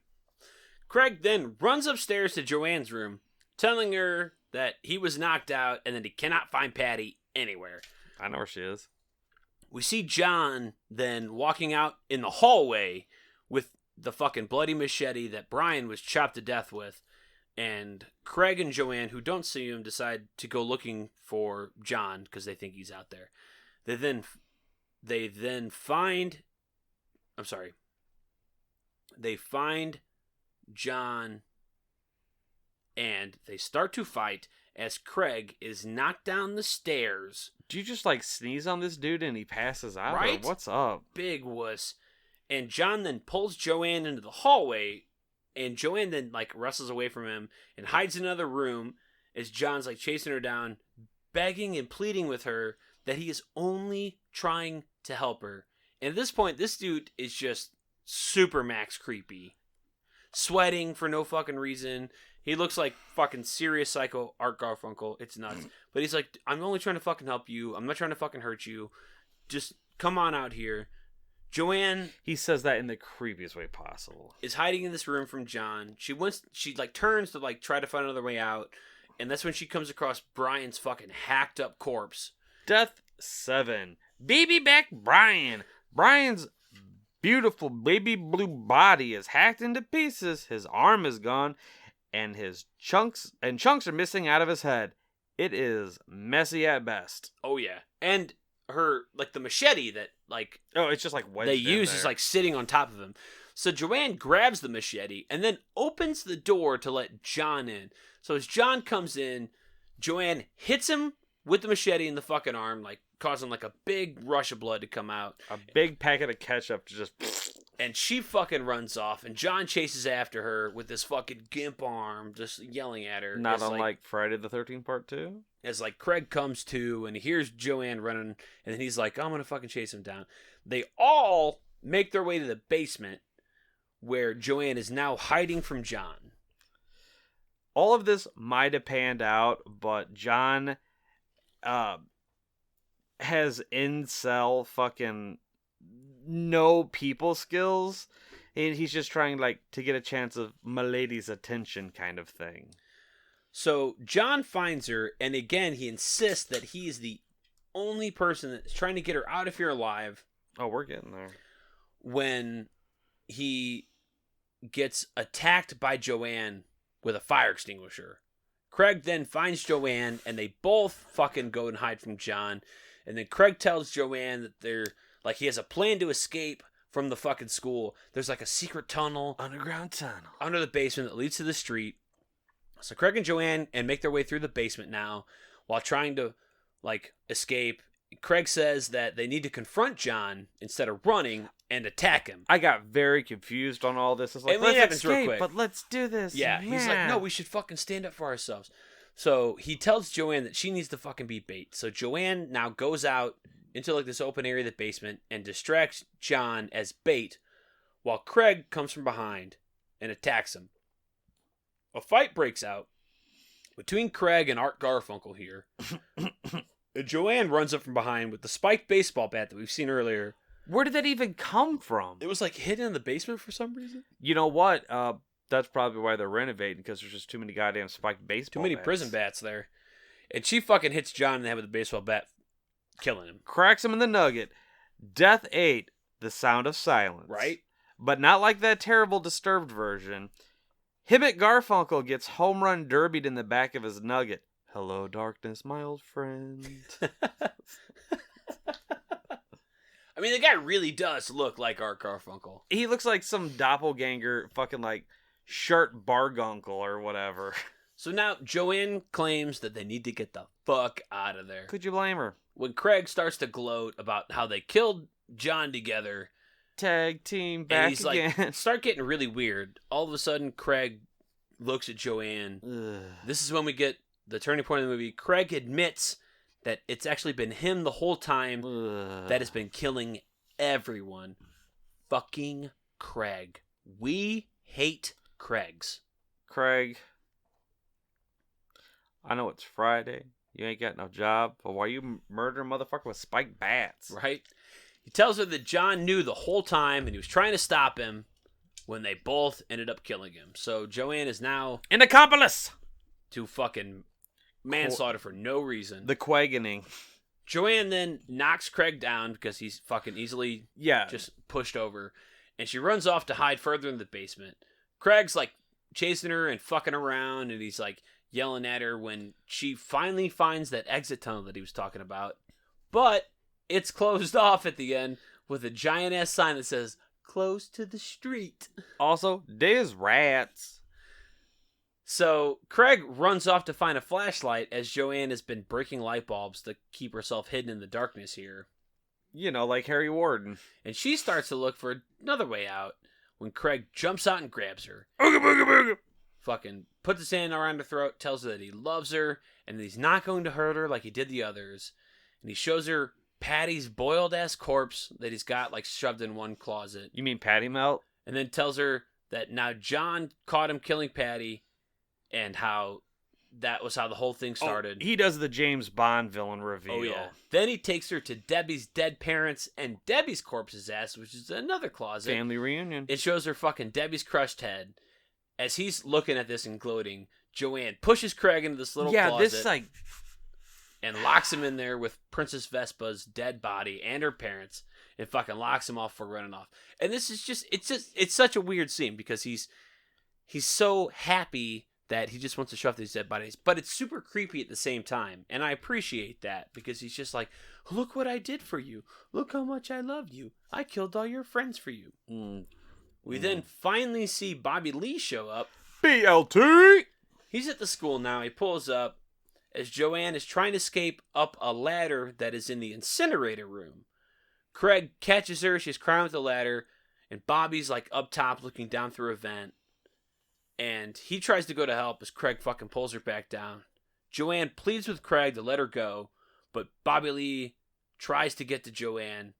Craig then runs upstairs to Joanne's room, telling her that he was knocked out and that he cannot find Patty anywhere. I know where she is. We see John then walking out in the hallway with the fucking bloody machete that Brian was chopped to death with. And Craig and Joanne, who don't see him, decide to go looking for John because they think he's out there. They then find John, and they start to fight, as Craig is knocked down the stairs. Do you just like sneeze on this dude and he passes out? Right? Or what's up? Big wuss. And John then pulls Joanne into the hallway, and Joanne then like wrestles away from him and hides in another room as John's like chasing her down, begging and pleading with her that he is only trying to help her. And at this point, this dude is just super max creepy. Sweating for no fucking reason. He looks like fucking serious psycho Art Garfunkel. It's nuts. But he's like, I'm only trying to fucking help you. I'm not trying to fucking hurt you. Just come on out here. Joanne He says that in the creepiest way possible. is hiding in this room from John. She like turns to like try to find another way out. And that's when she comes across Brian's fucking hacked up corpse. Death 7. Baby back Brian. Brian's beautiful baby blue body is hacked into pieces. His arm is gone, and his chunks are missing out of his head. It is messy at best. Oh yeah. And her like the machete that like Oh, it's just like wedged they in use there. is like sitting on top of him. So Joanne grabs the machete and then opens the door to let John in. So as John comes in, Joanne hits him with the machete in the fucking arm, like causing like a big rush of blood to come out. a big packet of ketchup to just. And she fucking runs off, and John chases after her with this fucking gimp arm, just yelling at her. Not as, unlike like, Friday the 13th Part 2. as like Craig comes to, and he hears Joanne running, and then he's like, I'm gonna fucking chase him down. They all make their way to the basement, where Joanne is now hiding from John. All of this might have panned out, but John has incel fucking no people skills, and he's just trying like to get a chance of Milady's attention kind of thing. So John finds her, and again he insists that he is the only person that's trying to get her out of here alive. Oh, we're getting there. When he gets attacked by Joanne with a fire extinguisher. Craig then finds Joanne, and they both fucking go and hide from John. And then Craig tells Joanne that they're like he has a plan to escape from the fucking school. There's like a secret tunnel Underground tunnel. under the basement that leads to the street. So Craig and Joanne make their way through the basement now while trying to like escape. Craig says that they need to confront John instead of running and attack him. I got very confused on all this. It's like, I mean, it let's happens real escape, quick. but let's do this. Yeah, he's like, no, we should fucking stand up for ourselves. So he tells Joanne that she needs to fucking be bait. So Joanne now goes out into like this open area of the basement and distracts John as bait while Craig comes from behind and attacks him. A fight breaks out between Craig and Art Garfunkel here. And Joanne runs up from behind with the spiked baseball bat that we've seen earlier. Where did that even come from? It was like hidden in the basement for some reason. You know what? That's probably why they're renovating, because there's just too many goddamn spiked baseball Too many bats. prison bats there. And she fucking hits John in the head with a baseball bat, killing him. Cracks him in the nugget. Death 8, The Sound of Silence. Right? But not like that terrible Disturbed version. Hibbert Garfunkel gets home run derbied in the back of his nugget. Hello, darkness, my old friend. I mean, the guy really does look like Art Garfunkel. He looks like some doppelganger fucking like shirt barguncle or whatever. So now Joanne claims that they need to get the fuck out of there. Could you blame her? When Craig starts to gloat about how they killed John together, Tag team and back he's again. like, start getting really weird. All of a sudden, Craig looks at Joanne. Ugh. This is when we get the turning point of the movie. Craig admits that it's actually been him the whole time Ugh. that has been killing everyone. Fucking Craig. We hate Craigs. Craig, I know it's Friday. You ain't got no job, but why you murdering motherfucker with spiked bats? Right? He tells her that John knew the whole time and he was trying to stop him when they both ended up killing him. So Joanne is now An accomplice! to fucking manslaughter for no reason. The Quagening. Joanne then knocks Craig down because he's fucking easily Yeah. just pushed over. And she runs off to hide further in the basement. Craig's like chasing her and fucking around, and he's like yelling at her when she finally finds that exit tunnel that he was talking about. But it's closed off at the end with a giant ass sign that says, "Close to the street." Also, there's rats. So Craig runs off to find a flashlight as Joanne has been breaking light bulbs to keep herself hidden in the darkness here. You know, like Harry Warden. And she starts to look for another way out when Craig jumps out and grabs her. Ooga booga booga. Fucking puts his hand around her throat, tells her that he loves her and that he's not going to hurt her like he did the others. And he shows her Patty's boiled ass corpse that he's got like shoved in one closet. You mean Patty Melt? And then tells her that now John caught him killing Patty and how that was how the whole thing started. Oh, he does the James Bond villain reveal. Oh, yeah. Then he takes her to Debbie's dead parents and Debbie's corpse's ass, which is another closet. Family reunion. It shows her fucking Debbie's crushed head. As he's looking at this and gloating, Joanne pushes Craig into this little closet. This like... and locks him in there with Princess Vespa's dead body and her parents and fucking locks him off for running off. And this is it's such a weird scene because he's so happy that he just wants to show off these dead bodies, but it's super creepy at the same time. And I appreciate that because he's just like, look what I did for you. Look how much I loved you. I killed all your friends for you. We then finally see Bobby Lee show up. BLT! He's at the school now. He pulls up as Joanne is trying to escape up a ladder that is in the incinerator room. Craig catches her. She's crying with the ladder. And Bobby's like up top looking down through a vent. And he tries to go to help as Craig fucking pulls her back down. Joanne pleads with Craig to let her go. But Bobby Lee tries to get to Joanne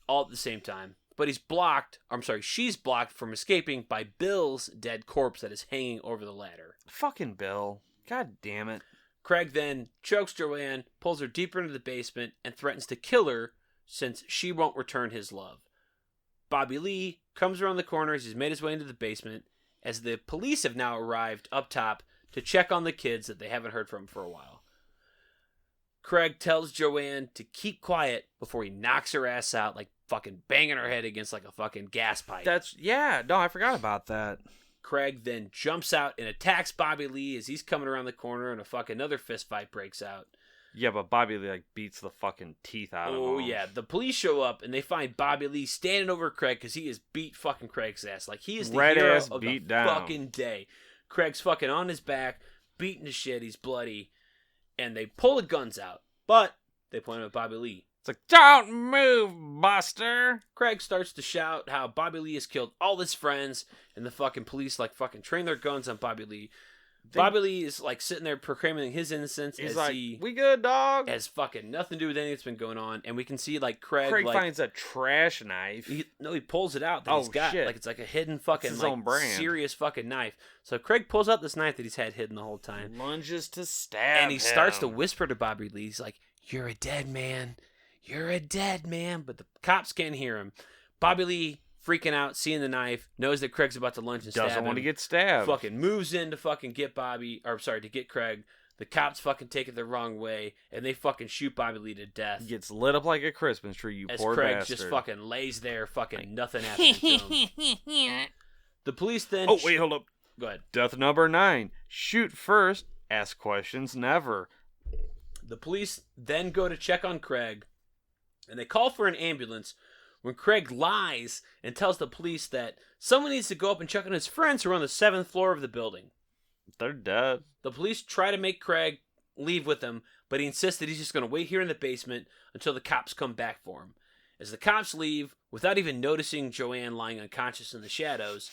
all at the same time. But she's blocked from escaping by Bill's dead corpse that is hanging over the ladder. Fucking Bill. God damn it. Craig then chokes Joanne, pulls her deeper into the basement, and threatens to kill her since she won't return his love. Bobby Lee comes around the corner as he's made his way into the basement, as the police have now arrived up top to check on the kids that they haven't heard from for a while. Craig tells Joanne to keep quiet before he knocks her ass out, like fucking banging her head against like a fucking gas pipe. I forgot about that. Craig then jumps out and attacks Bobby Lee as he's coming around the corner and another fist fight breaks out. Yeah, but Bobby Lee like beats the fucking teeth out of him. Oh yeah, the police show up and they find Bobby Lee standing over Craig because he has beat fucking Craig's ass. Like he is the hero of the fucking day. Craig's fucking on his back, beating the shit. He's bloody, and they pull the guns out, but they point at Bobby Lee. It's like, don't move, Buster. Craig starts to shout how Bobby Lee has killed all his friends, and the fucking police like fucking train their guns on Bobby Lee. Bobby Lee is like sitting there proclaiming his innocence. He's as like, he we good, dog. has fucking nothing to do with anything that's been going on, and we can see like Craig like, finds a trash knife. He pulls it out that he's got. Shit. Like it's like a hidden fucking his like own brand. serious fucking knife. So Craig pulls out this knife that he's had hidden the whole time. Lunges to stab and he him. starts to whisper to Bobby Lee. He's like, "You're a dead man. You're a dead man." But the cops can't hear him. Bobby Lee, freaking out, seeing the knife, knows that Craig's about to lunge and stab him. Doesn't want to get stabbed. Fucking moves in to fucking get to get Craig. The cops fucking take it the wrong way, and they fucking shoot Bobby Lee to death. He gets lit up like a Christmas tree, you as poor Craig bastard. just fucking lays there, fucking nothing happening to him. The police then... Oh, wait, hold up. Go ahead. Death number 9. Shoot first, ask questions never. The police then go to check on Craig, and they call for an ambulance when Craig lies and tells the police that someone needs to go up and check on his friends who are on the 7th floor of the building. They're dead. The police try to make Craig leave with them, but he insists that he's just going to wait here in the basement until the cops come back for him. As the cops leave, without even noticing Joanne lying unconscious in the shadows,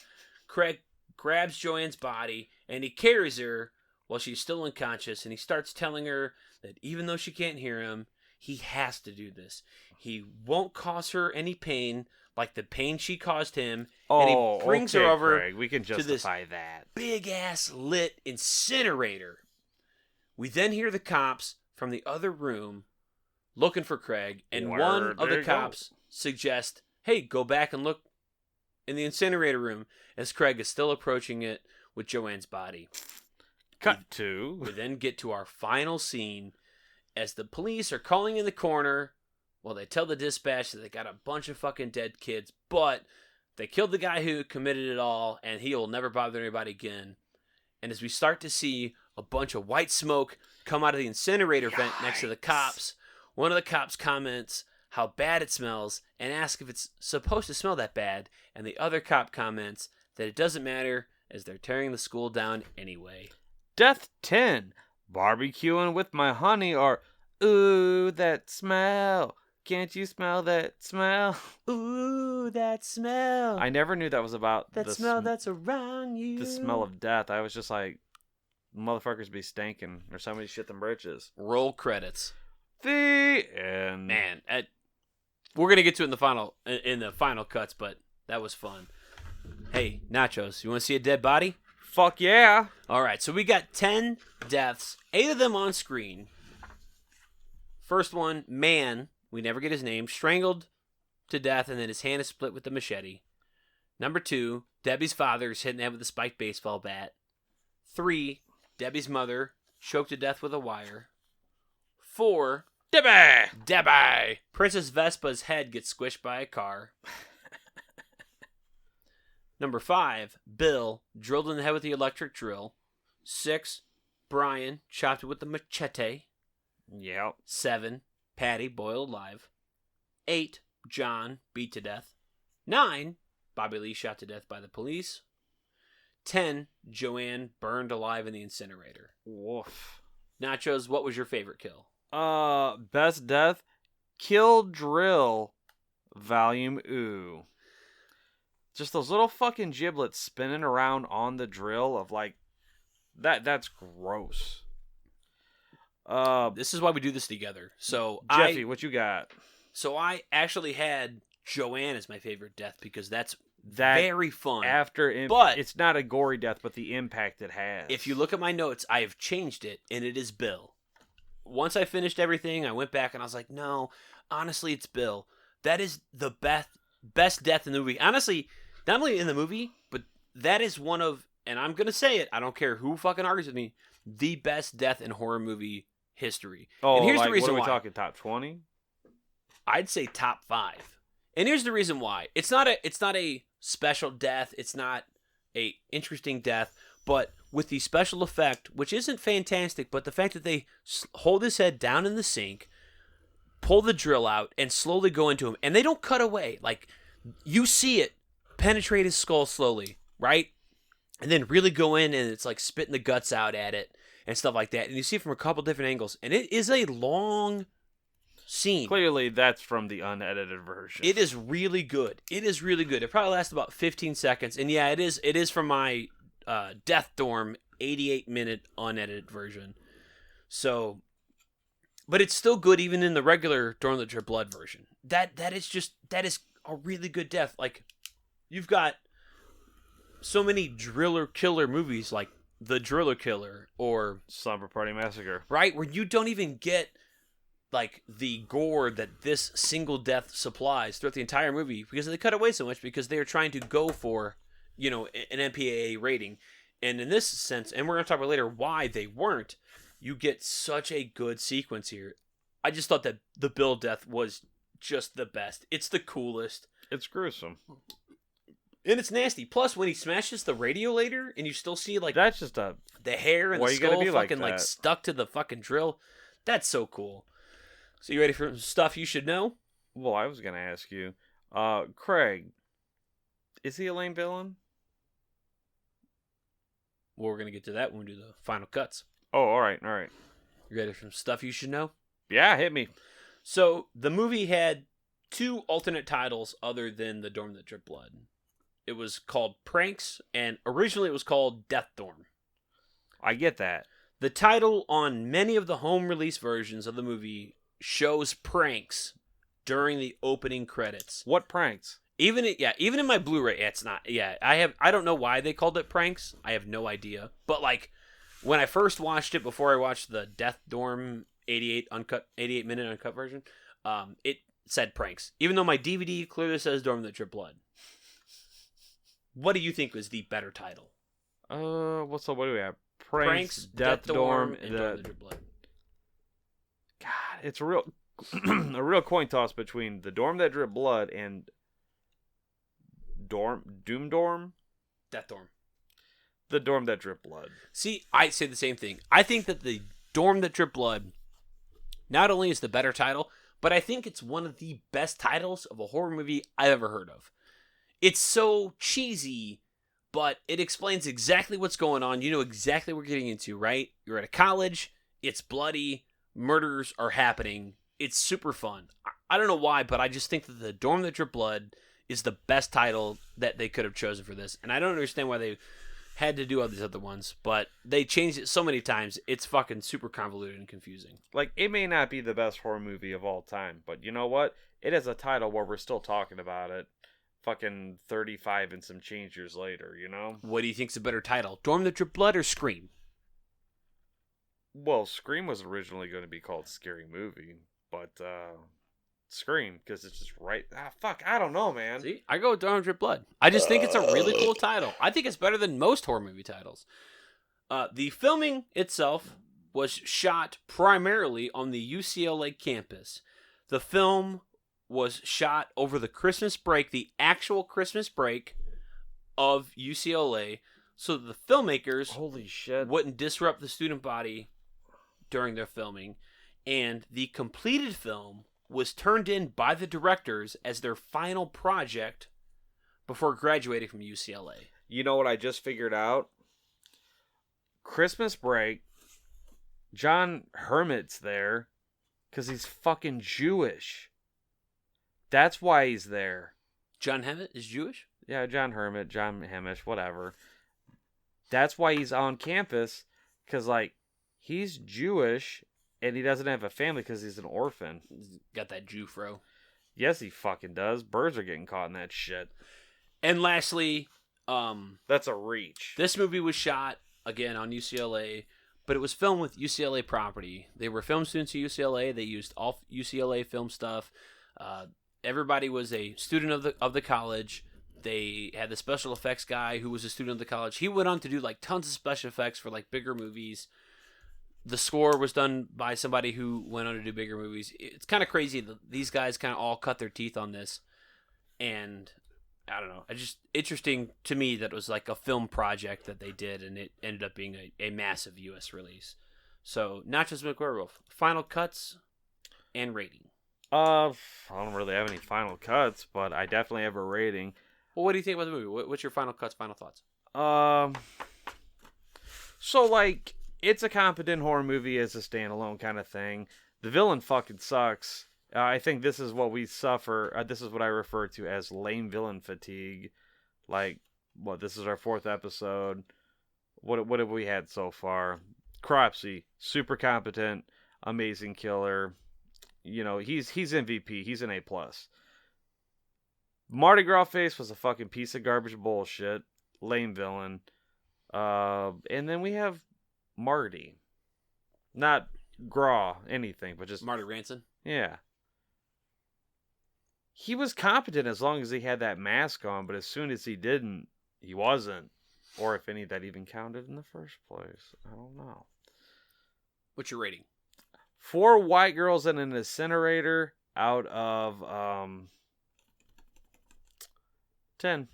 Craig grabs Joanne's body and he carries her while she's still unconscious, and he starts telling her that even though she can't hear him, he has to do this. He won't cause her any pain like the pain she caused him, and he brings her over Craig. We can justify that. Big-ass lit incinerator. We then hear the cops from the other room looking for Craig, and one of the cops suggests, hey, go back and look in the incinerator room, as Craig is still approaching it with Joanne's body. Cut to. We then get to our final scene as the police are calling in the corner. Well, they tell the dispatch that they got a bunch of fucking dead kids, but they killed the guy who committed it all, and he will never bother anybody again. And as we start to see a bunch of white smoke come out of the incinerator vent next to the cops, one of the cops comments how bad it smells and asks if it's supposed to smell that bad, and the other cop comments that it doesn't matter as they're tearing the school down anyway. Death 10. Barbecuing with my honey, or ooh, that smell. Can't you smell that smell? Ooh, that smell. I never knew that was about that the smell that's around you. the smell of death. I was just like, motherfuckers be stinking, or somebody shit them britches. Roll credits. The end. Man, we're gonna get to it in the final cuts, but that was fun. Hey, Nachos, you want to see a dead body? Fuck yeah. All right, so we got 10 deaths, 8 of them on screen. First one, man, we never get his name, strangled to death, and then his hand is split with the machete. Number 2, Debbie's father is hit in the head with a spiked baseball bat. 3, Debbie's mother choked to death with a wire. 4, Debbie! Princess Vespa's head gets squished by a car. Number 5, Bill, drilled in the head with the electric drill. 6, Brian, chopped with the machete. Yep. 7, Patty, boiled alive. 8, John, beat to death. 9, Bobby Lee shot to death by the police. 10, Joanne burned alive in the incinerator. Woof. Nachos, what was your favorite kill? Best death, Kill Drill, Volume Ooh. Just those little fucking giblets spinning around on the drill of like, that's gross. This is why we do this together. So Jeffy, what you got? So I actually had Joanne as my favorite death because that's That very fun. But it's not a gory death, but the impact it has. If you look at my notes, I have changed it, and it is Bill. Once I finished everything, I went back and I was like, no, honestly, it's Bill. That is the best death in the movie. Honestly, not only in the movie, but that is one of, and I'm going to say it, I don't care who fucking argues with me, the best death in horror movie history. Oh, and here's like, the reason what are we why. talking, top 20? I'd say top 5. And here's the reason why. It's not a special death. It's not a interesting death. But with the special effect, which isn't fantastic, but the fact that they hold his head down in the sink, pull the drill out, and slowly go into him, and they don't cut away. Like, you see it penetrate his skull slowly, right? And then really go in, and it's like spitting the guts out at it and stuff like that. And you see it from a couple different angles. And it is a long scene. Clearly, that's from the unedited version. It is really good. It is really good. It probably lasts about 15 seconds. And yeah, it is from my Death Dorm 88-minute unedited version. So, but it's still good even in the regular Dorm That Drip Blood version. That is a really good death. Like, you've got so many driller killer movies like The Driller Killer or Slumber Party Massacre. Right, where you don't even get like the gore that this single death supplies throughout the entire movie because they cut away so much because they are trying to go for, you know, an MPAA rating. And in this sense, and we're going to talk about later why they weren't, you get such a good sequence here. I just thought that the Bill death was just the best. It's the coolest. It's gruesome. And it's nasty. Plus, when he smashes the radio later and you still see like that's just the hair and why the you gotta skull be like fucking like that? stuck to the fucking drill, that's so cool. So you ready for some stuff you should know? Well, I was going to ask you. Craig, is he a lame villain? Well, we're going to get to that when we do the final cuts. Oh, all right. You ready for some stuff you should know? Yeah, hit me. So the movie had 2 alternate titles other than The Dorm That Drip Blood. It was called Pranks, and originally it was called Death Dorm. I get that. The title on many of the home release versions of the movie shows pranks during the opening credits. What pranks? Even in my Blu-ray, it's not. Yeah, I don't know why they called it pranks. I have no idea. But like when I first watched it before I watched the Death Dorm 88-minute uncut version, it said pranks. Even though my DVD clearly says Dorm That Drip Blood. What do you think was the better title? What do we have? Pranks, Death Dorm, and Dorm That Drip Blood. God, it's a real coin toss between The Dorm That Drip Blood and Doom Dorm? Death Dorm. The Dorm That Drip Blood. See, I say the same thing. I think that the Dorm That Drip Blood not only is the better title, but I think it's one of the best titles of a horror movie I've ever heard of. It's so cheesy, but it explains exactly what's going on. You know exactly what we're getting into, right? You're at a college. It's bloody. Murders are happening. It's super fun. I don't know why, but I just think that the Dorm That Drip Blood is the best title that they could have chosen for this. And I don't understand why they had to do all these other ones, but they changed it so many times. It's fucking super convoluted and confusing. Like, it may not be the best horror movie of all time, but you know what? It is a title where we're still talking about it fucking 35 and some change years later, you know? What do you think's a better title? Dorm That Drip Blood or Scream? Well, Scream was originally going to be called Scary Movie, but Scream, because it's just right. Fuck, I don't know, man. See, I go with Dorm That Drip Blood. I just think it's a really cool title. I think it's better than most horror movie titles. The filming itself was shot primarily on the UCLA campus. The film was shot over the Christmas break, the actual Christmas break of UCLA, so that the filmmakers Holy shit. wouldn't disrupt the student body during their filming. And the completed film was turned in by the directors as their final project before graduating from UCLA. You know what I just figured out? Christmas break, John Hermit's there because he's fucking Jewish. That's why he's there. John Hammett is Jewish? Yeah, John Hermit, John Hamish, whatever. That's why he's on campus, because, like, he's Jewish, and he doesn't have a family because he's an orphan. Got that Jew fro. Yes, he fucking does. Birds are getting caught in that shit. And lastly, That's a reach. this movie was shot, again, on UCLA, but it was filmed with UCLA property. They were film students at UCLA. They used all UCLA film stuff. Everybody was a student of the college. They had the special effects guy who was a student of the college. He went on to do like tons of special effects for like bigger movies. The score was done by somebody who went on to do bigger movies. It's kind of crazy that these guys kind of all cut their teeth on this. And I don't know. It's just interesting to me that it was like a film project that they did, and it ended up being a massive U.S. release. So, Nachos McWerewolf, final cuts and rating. I don't really have any final cuts, but I definitely have a rating. Well, what do you think about the movie? What's your final cuts, final thoughts? So, like, it's a competent horror movie as a standalone kind of thing. The villain fucking sucks. I think this is what we suffer. This is what I refer to as lame villain fatigue. Like, this is our 4th episode. What have we had so far? Cropsy, super competent, amazing killer. You know, he's MVP. He's an A+. Mardi Gras Face was a fucking piece of garbage bullshit. Lame villain. And then we have Marty. Not Gras, anything, but just... Marty Ranson? Yeah. He was competent as long as he had that mask on, but as soon as he didn't, he wasn't. Or if any that even counted in the first place. I don't know. What's your rating? 4 white girls in an incinerator out of 10.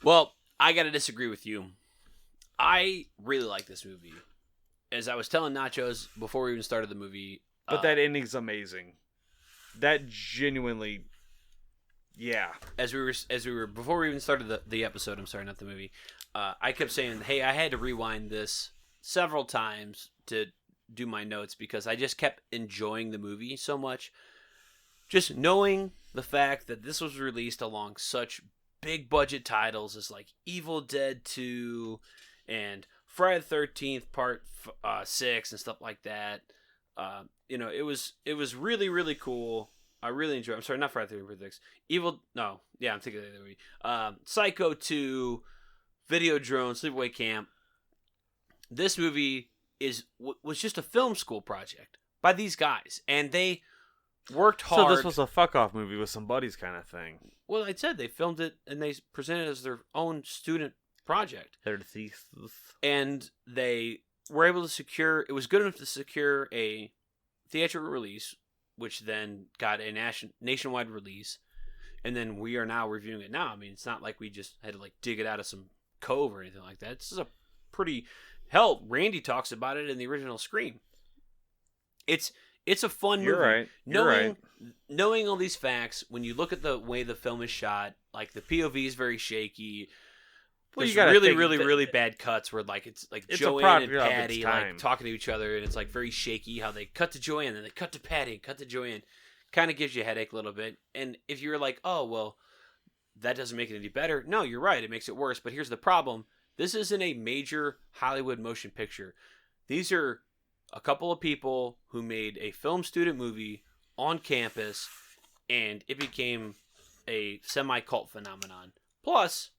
Well, I got to disagree with you. I really like this movie. As I was telling Nachos before we even started the movie. But that ending's amazing. That genuinely, yeah. As we were before we even started the episode, I'm sorry, not the movie. I kept saying, hey, I had to rewind this several times to do my notes because I just kept enjoying the movie so much. Just knowing the fact that this was released along such big budget titles as like Evil Dead 2 and Friday the 13th Part 6 and stuff like that. You know, it was really, really cool. I really enjoyed it. I'm sorry, not Friday the 13th Part 6. I'm thinking of the movie. Psycho 2, Videodrome, Sleepaway Camp. This movie was just a film school project by these guys, and they worked hard. So this was a fuck-off movie with some buddies kind of thing. Well, I said they filmed it, and they presented it as their own student project. Their thesis. And they were able to secure, it was good enough to secure a theatrical release, which then got a nationwide release. And then we are now reviewing it now. I mean, it's not like we just had to like dig it out of some cove or anything like that. This is a pretty, hell, Randy talks about it in the original Scream. It's It's a fun You're movie. right. You're right. Knowing all these facts, when you look at the way the film is shot, like the POV is very shaky. Well, There's you gotta really, think really, that- really bad cuts where like it's like It's a Joanne and product of its Patty time. like talking to each other, and it's like very shaky how they cut to Joanne, then they cut to Patty, and cut to Joanne. Kind of gives you a headache a little bit. And if you're like, oh well, that doesn't make it any better. No, you're right. It makes it worse. But here's the problem: this isn't a major Hollywood motion picture. These are a couple of people who made a film student movie on campus, and it became a semi-cult phenomenon. Plus,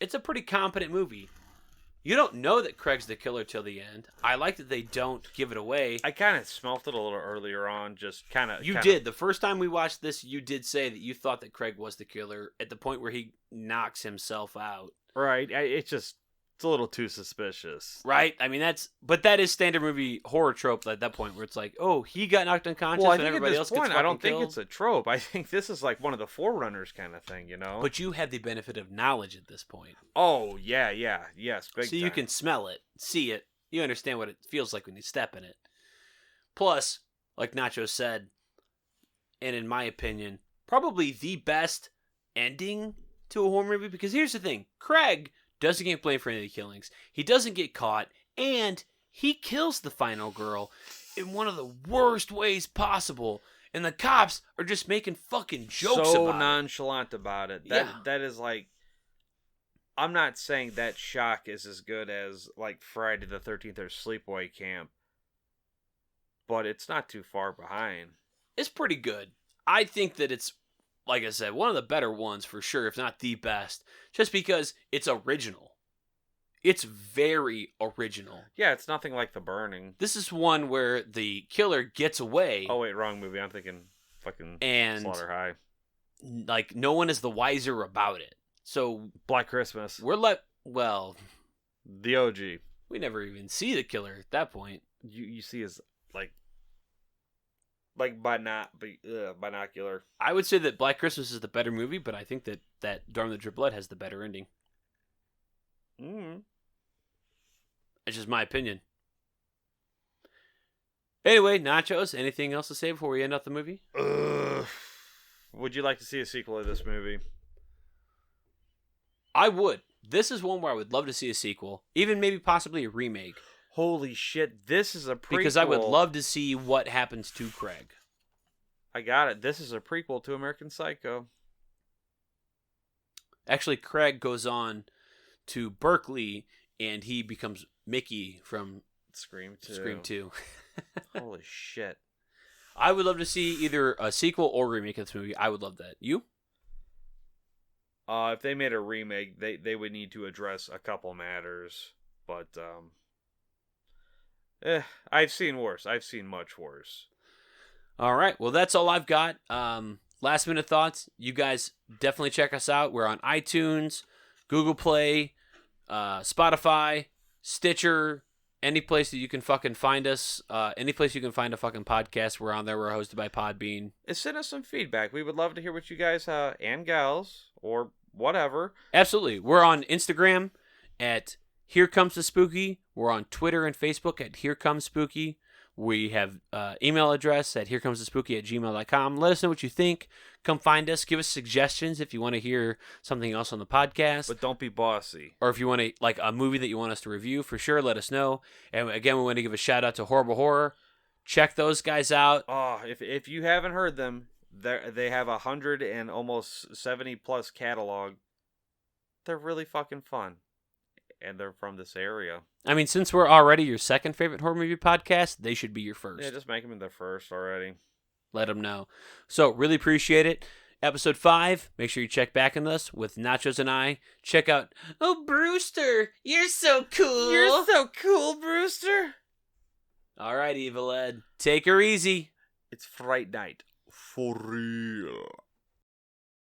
it's a pretty competent movie. You don't know that Craig's the killer till the end. I like that they don't give it away. I kind of smelt it a little earlier on, just kind of. You did. The first time we watched this, you did say that you thought that Craig was the killer at the point where he knocks himself out. Right. It's a little too suspicious. Right? I mean, that is standard movie horror trope at that point where it's like, oh, he got knocked unconscious Well, I and think at everybody this else point, gets I don't fucking think killed. it's a trope. I think this is like one of the forerunners kind of thing, you know? But you have the benefit of knowledge at this point. Oh, yeah, yes, big So you time. can smell it, see it. You understand what it feels like when you step in it. Plus, like Nacho said, and in my opinion, probably the best ending to a horror movie. Because here's the thing. Craig doesn't get blamed for any of the killings. He doesn't get caught. And he kills the final girl in one of the worst ways possible. And the cops are just making fucking jokes so about it. nonchalant about it. That is like, I'm not saying that shock is as good as like Friday the 13th or Sleepaway Camp, but it's not too far behind. It's pretty good. I think that it's, like I said, one of the better ones for sure, if not the best, just because it's original. It's very original. Yeah, it's nothing like The Burning. This is one where the killer gets away. Oh wait, wrong movie. I'm thinking fucking And Slaughter High. like no one is the wiser about it. So Black Christmas. well, The OG. we never even see the killer at that point. You see his like binocular. I would say that Black Christmas is the better movie, but I think that Dawn of the Drip Blood has the better ending. Mm. It's just my opinion. Anyway, Nachos, anything else to say before we end up the movie? Would you like to see a sequel of this movie? I would. This is one where I would love to see a sequel, even maybe possibly a remake, Holy shit, this is a prequel. because I would love to see what happens to Craig. I got it. This is a prequel to American Psycho. Actually, Craig goes on to Berkeley, and he becomes Mickey from Scream 2. Scream 2. Holy shit. I would love to see either a sequel or remake of this movie. I would love that. You? If they made a remake, they would need to address a couple matters. But, I've seen worse. I've seen much worse. All right. Well, that's all I've got. Last minute thoughts. You guys definitely check us out. We're on iTunes, Google Play, Spotify, Stitcher, any place that you can fucking find us. Any place you can find a fucking podcast, we're on there. We're hosted by Podbean. Send us some feedback. We would love to hear what you guys and gals or whatever. Absolutely. We're on Instagram at Here Comes the Spooky. We're on Twitter and Facebook at Here Comes Spooky. We have email address at herecomestospooky@gmail.com. Let us know what you think. Come find us. Give us suggestions if you want to hear something else on the podcast. But don't be bossy. Or if you want to, like a movie that you want us to review, for sure, let us know. And again, we want to give a shout out to Horrible Horror. Check those guys out. Oh, if you haven't heard them, they have 100 and almost 70 plus catalog. They're really fucking fun. And they're from this area. I mean, since we're already your second favorite horror movie podcast, they should be your first. Yeah, just make them in their first already. Let them know. So, really appreciate it. Episode 5, make sure you check back on us with Nachos and I. Check out, oh, Brewster, you're so cool. You're so cool, Brewster. All right, Evil Ed. Take her easy. It's Fright Night. For real.